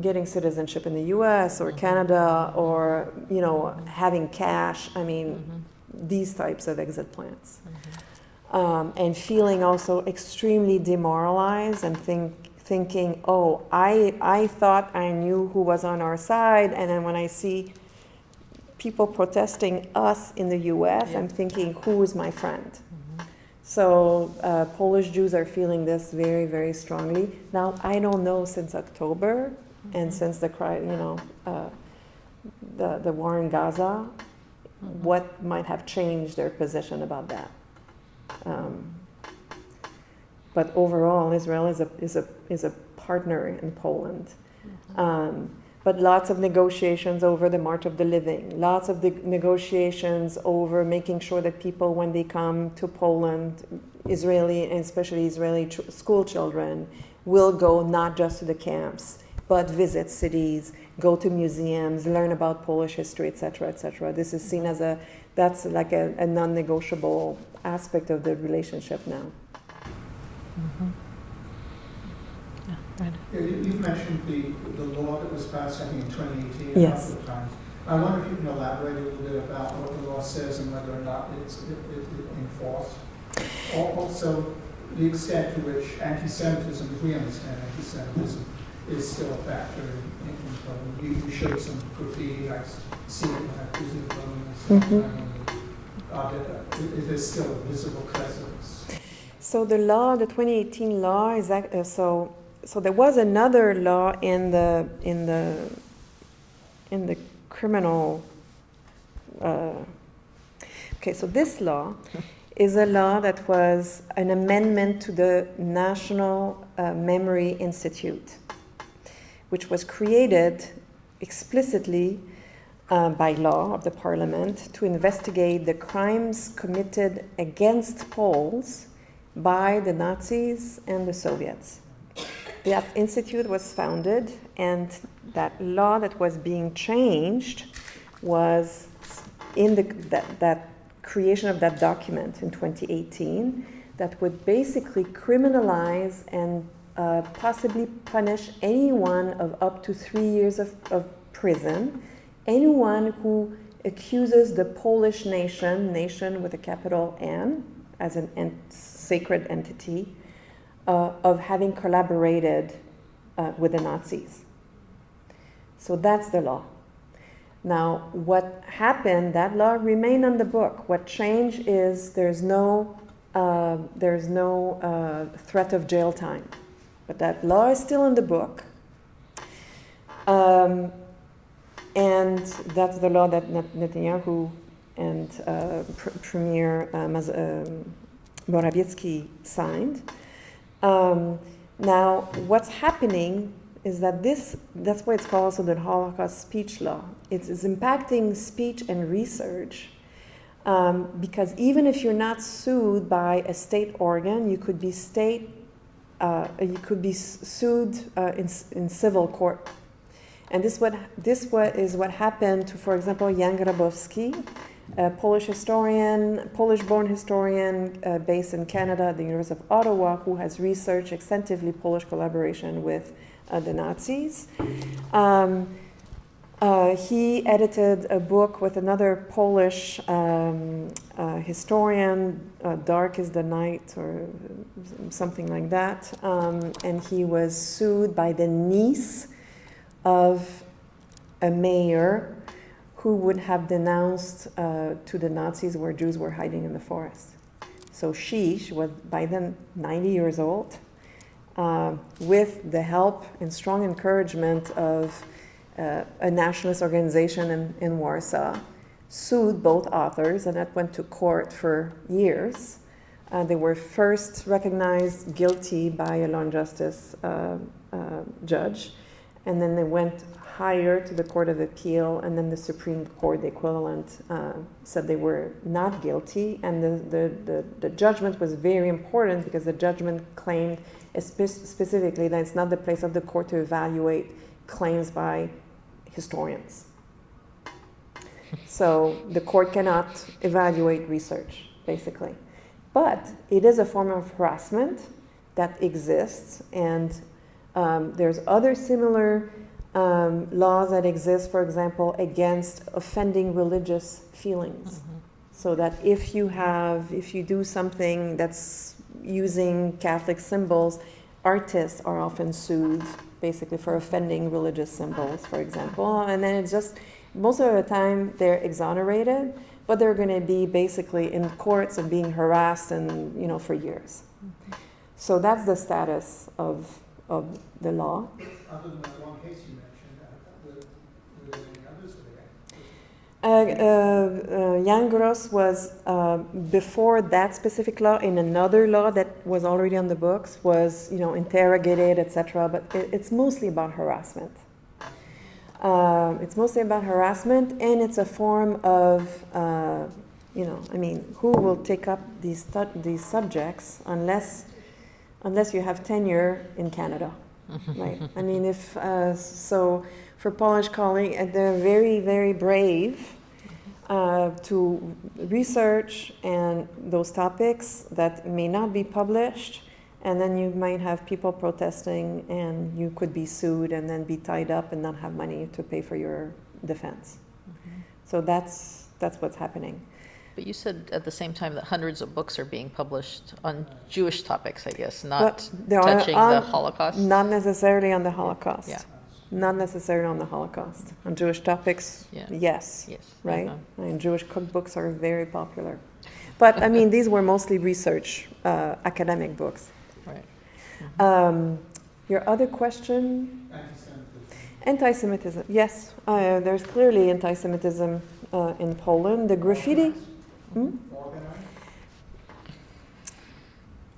getting citizenship in the US or Canada, or, having cash. I mean, these types of exit plans. And feeling also extremely demoralized and thinking, oh, I thought I knew who was on our side, and then when I see people protesting us in the US, I'm thinking, who is my friend? So Polish Jews are feeling this very, very strongly. Now, I don't know, since October and since the war in Gaza, what might have changed their position about that. But overall, Israel is a partner in Poland. But lots of negotiations over the March of the Living, lots of negotiations over making sure that people, when they come to Poland, Israeli, and especially Israeli school children, will go not just to the camps, but visit cities, go to museums, learn about Polish history, etc., etc. This is seen as that's like a non-negotiable aspect of the relationship now. Yeah, you've mentioned the law that was passed, I think, in 2018 Yes. a couple of times. I wonder if you can elaborate a little bit about what the law says and whether or not it's enforced. Also, the extent to which anti-Semitism, as we understand anti-Semitism, is still a factor in Poland. You showed some graffiti, I see it when I visit Poland. Is there still a visible presence? So the 2018 law is so there was another law in the criminal. Okay, so this law is a law that was an amendment to the National Memory Institute, which was created explicitly by law of the parliament to investigate the crimes committed against Poles by the Nazis and the Soviets. That institute was founded, and that law that was being changed was in that creation of that document in 2018 that would basically criminalize and possibly punish anyone of up to 3 years of prison, anyone who accuses the Polish nation with a capital N, as a sacred entity, of having collaborated with the Nazis. So that's the law. Now, what happened, that law remained on the book. What changed is there's no threat of jail time. But that law is still in the book. And that's the law that Netanyahu and Premier Morawiecki signed. Now, what's happening is that that's why it's called also the Holocaust speech law. It's impacting speech and research because even if you're not sued by a state organ, you could be sued in civil court. And this is what happened to, for example, Jan Grabowski, a Polish-born historian based in Canada at the University of Ottawa, who has researched extensively Polish collaboration with the Nazis. He edited a book with another Polish historian, Dark is the Night, or something like that. And he was sued by the niece of a mayor who would have denounced to the Nazis where Jews were hiding in the forest. So she was by then 90 years old, with the help and strong encouragement of a nationalist organization in Warsaw, sued both authors, and that went to court for years. They were first recognized guilty by a law and justice judge, and then they went higher to the Court of Appeal, and then the Supreme Court, the equivalent, said they were not guilty. And the judgment was very important because the judgment claimed specifically that it's not the place of the court to evaluate claims by historians. So the court cannot evaluate research, basically. But it is a form of harassment that exists, and there's other similar laws that exist, for example, against offending religious feelings. Mm-hmm. So that if you do something that's using Catholic symbols, artists are often sued basically for offending religious symbols, for example. And then it's just, most of the time they're exonerated, but they're going to be basically in courts and being harassed and, for years. Mm-hmm. So that's the status of the law. Other than that one case you mentioned, were there any others Jan Gross was, before that specific law, in another law that was already on the books, was, interrogated, etc. But it's mostly about harassment. It's mostly about harassment, and it's a form of, who will take up these subjects unless you have tenure in Canada, right? I mean, so for Polish colleagues, they're very, very brave to research and those topics that may not be published, and then you might have people protesting, and you could be sued and then be tied up and not have money to pay for your defense. Mm-hmm. So that's what's happening. But you said at the same time that hundreds of books are being published on Jewish topics, I guess, not touching the Holocaust? Not necessarily on the Holocaust. Yeah. Not necessarily on the Holocaust. On Jewish topics, yes. Right? Uh-huh. I mean, Jewish cookbooks are very popular. But, these were mostly research, academic books. Right. Mm-hmm. Your other question? Anti-Semitism. Yes, there's clearly anti-Semitism in Poland. The graffiti...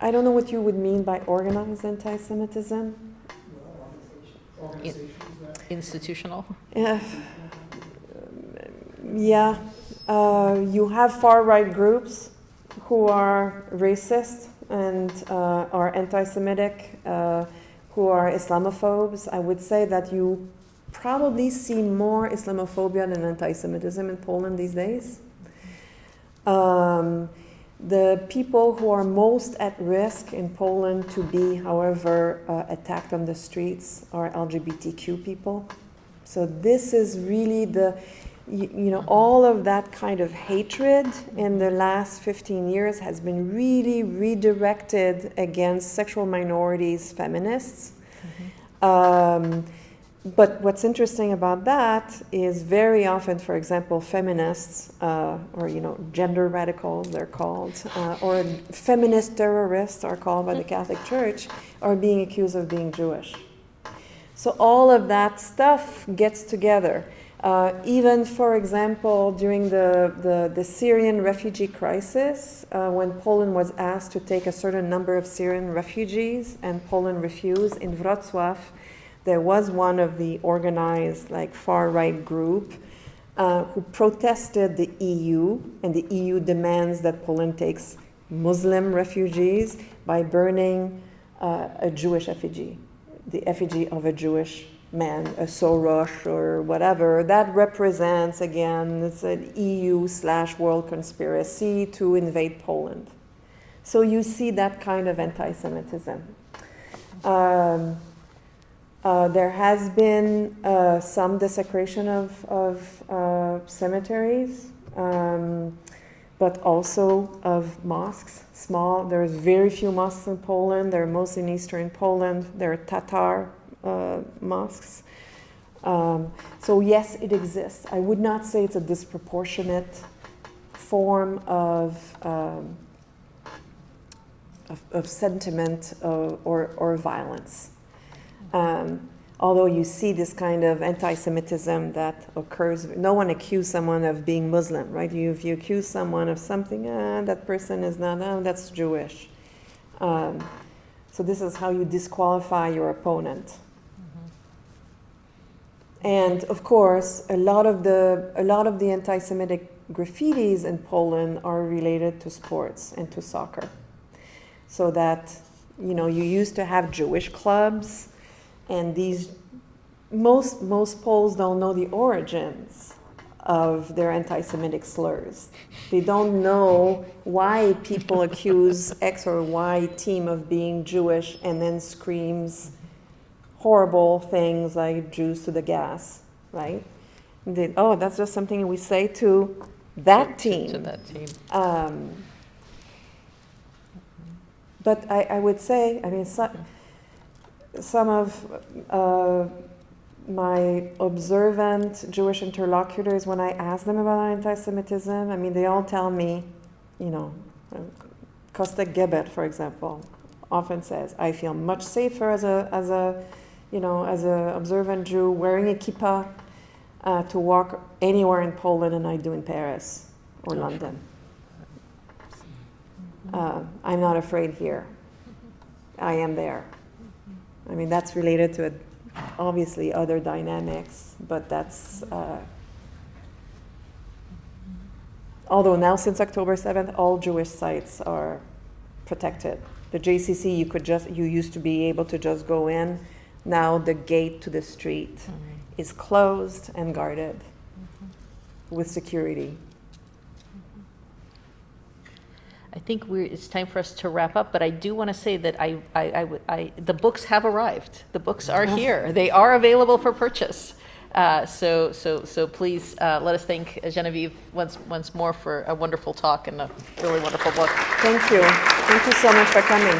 I don't know what you would mean by organized anti-Semitism. Organizations that Institutional? Yeah. You have far-right groups who are racist and are anti-Semitic, who are Islamophobes. I would say that you probably see more Islamophobia than anti-Semitism in Poland these days. The people who are most at risk in Poland to be, however, attacked on the streets are LGBTQ people. So this is really all of that kind of hatred in the last 15 years has been really redirected against sexual minorities, feminists. But what's interesting about that is very often, for example, feminists, or gender radicals, they're called, or feminist terrorists are called by the Catholic Church, are being accused of being Jewish. So all of that stuff gets together. Even, for example, during the Syrian refugee crisis, when Poland was asked to take a certain number of Syrian refugees and Poland refused, in Wrocław, there was one of the organized, far-right group who protested the EU, and the EU demands that Poland takes Muslim refugees by burning a Jewish effigy, the effigy of a Jewish man, a Soros or whatever. That represents, again, it's an EU/world conspiracy to invade Poland. So you see that kind of anti-Semitism. There has been some desecration of cemeteries, but also of mosques. There's very few mosques in Poland. They're mostly in eastern Poland. They're Tatar mosques. So yes, it exists. I would not say it's a disproportionate form of sentiment or violence. Although you see this kind of anti-Semitism that occurs, no one accused someone of being Muslim, right? If you accuse someone of something, that person is not, that's Jewish. So this is how you disqualify your opponent. And of course, a lot of the anti-Semitic graffitis in Poland are related to sports and to soccer. So that, you used to have Jewish clubs, and most Poles don't know the origins of their anti-Semitic slurs. They don't know why people accuse X or Y team of being Jewish and then screams horrible things like Jews to the gas, right? That's just something we say to that team. To that team. But I would say, some of my observant Jewish interlocutors, when I ask them about anti-Semitism, they all tell me, Kostek Gebet, for example, often says, I feel much safer as a observant Jew wearing a kippah to walk anywhere in Poland than I do in Paris or London. I'm not afraid here. I am there. That's related to obviously other dynamics, but that's, although now since October 7th, all Jewish sites are protected. The JCC, you used to be able to just go in. Now the gate to the street is closed and guarded with security. I think it's time for us to wrap up, but I do want to say that the books have arrived. The books are here. They are available for purchase. So please let us thank Geneviève once more for a wonderful talk and a really wonderful book. Thank you. Thank you so much for coming.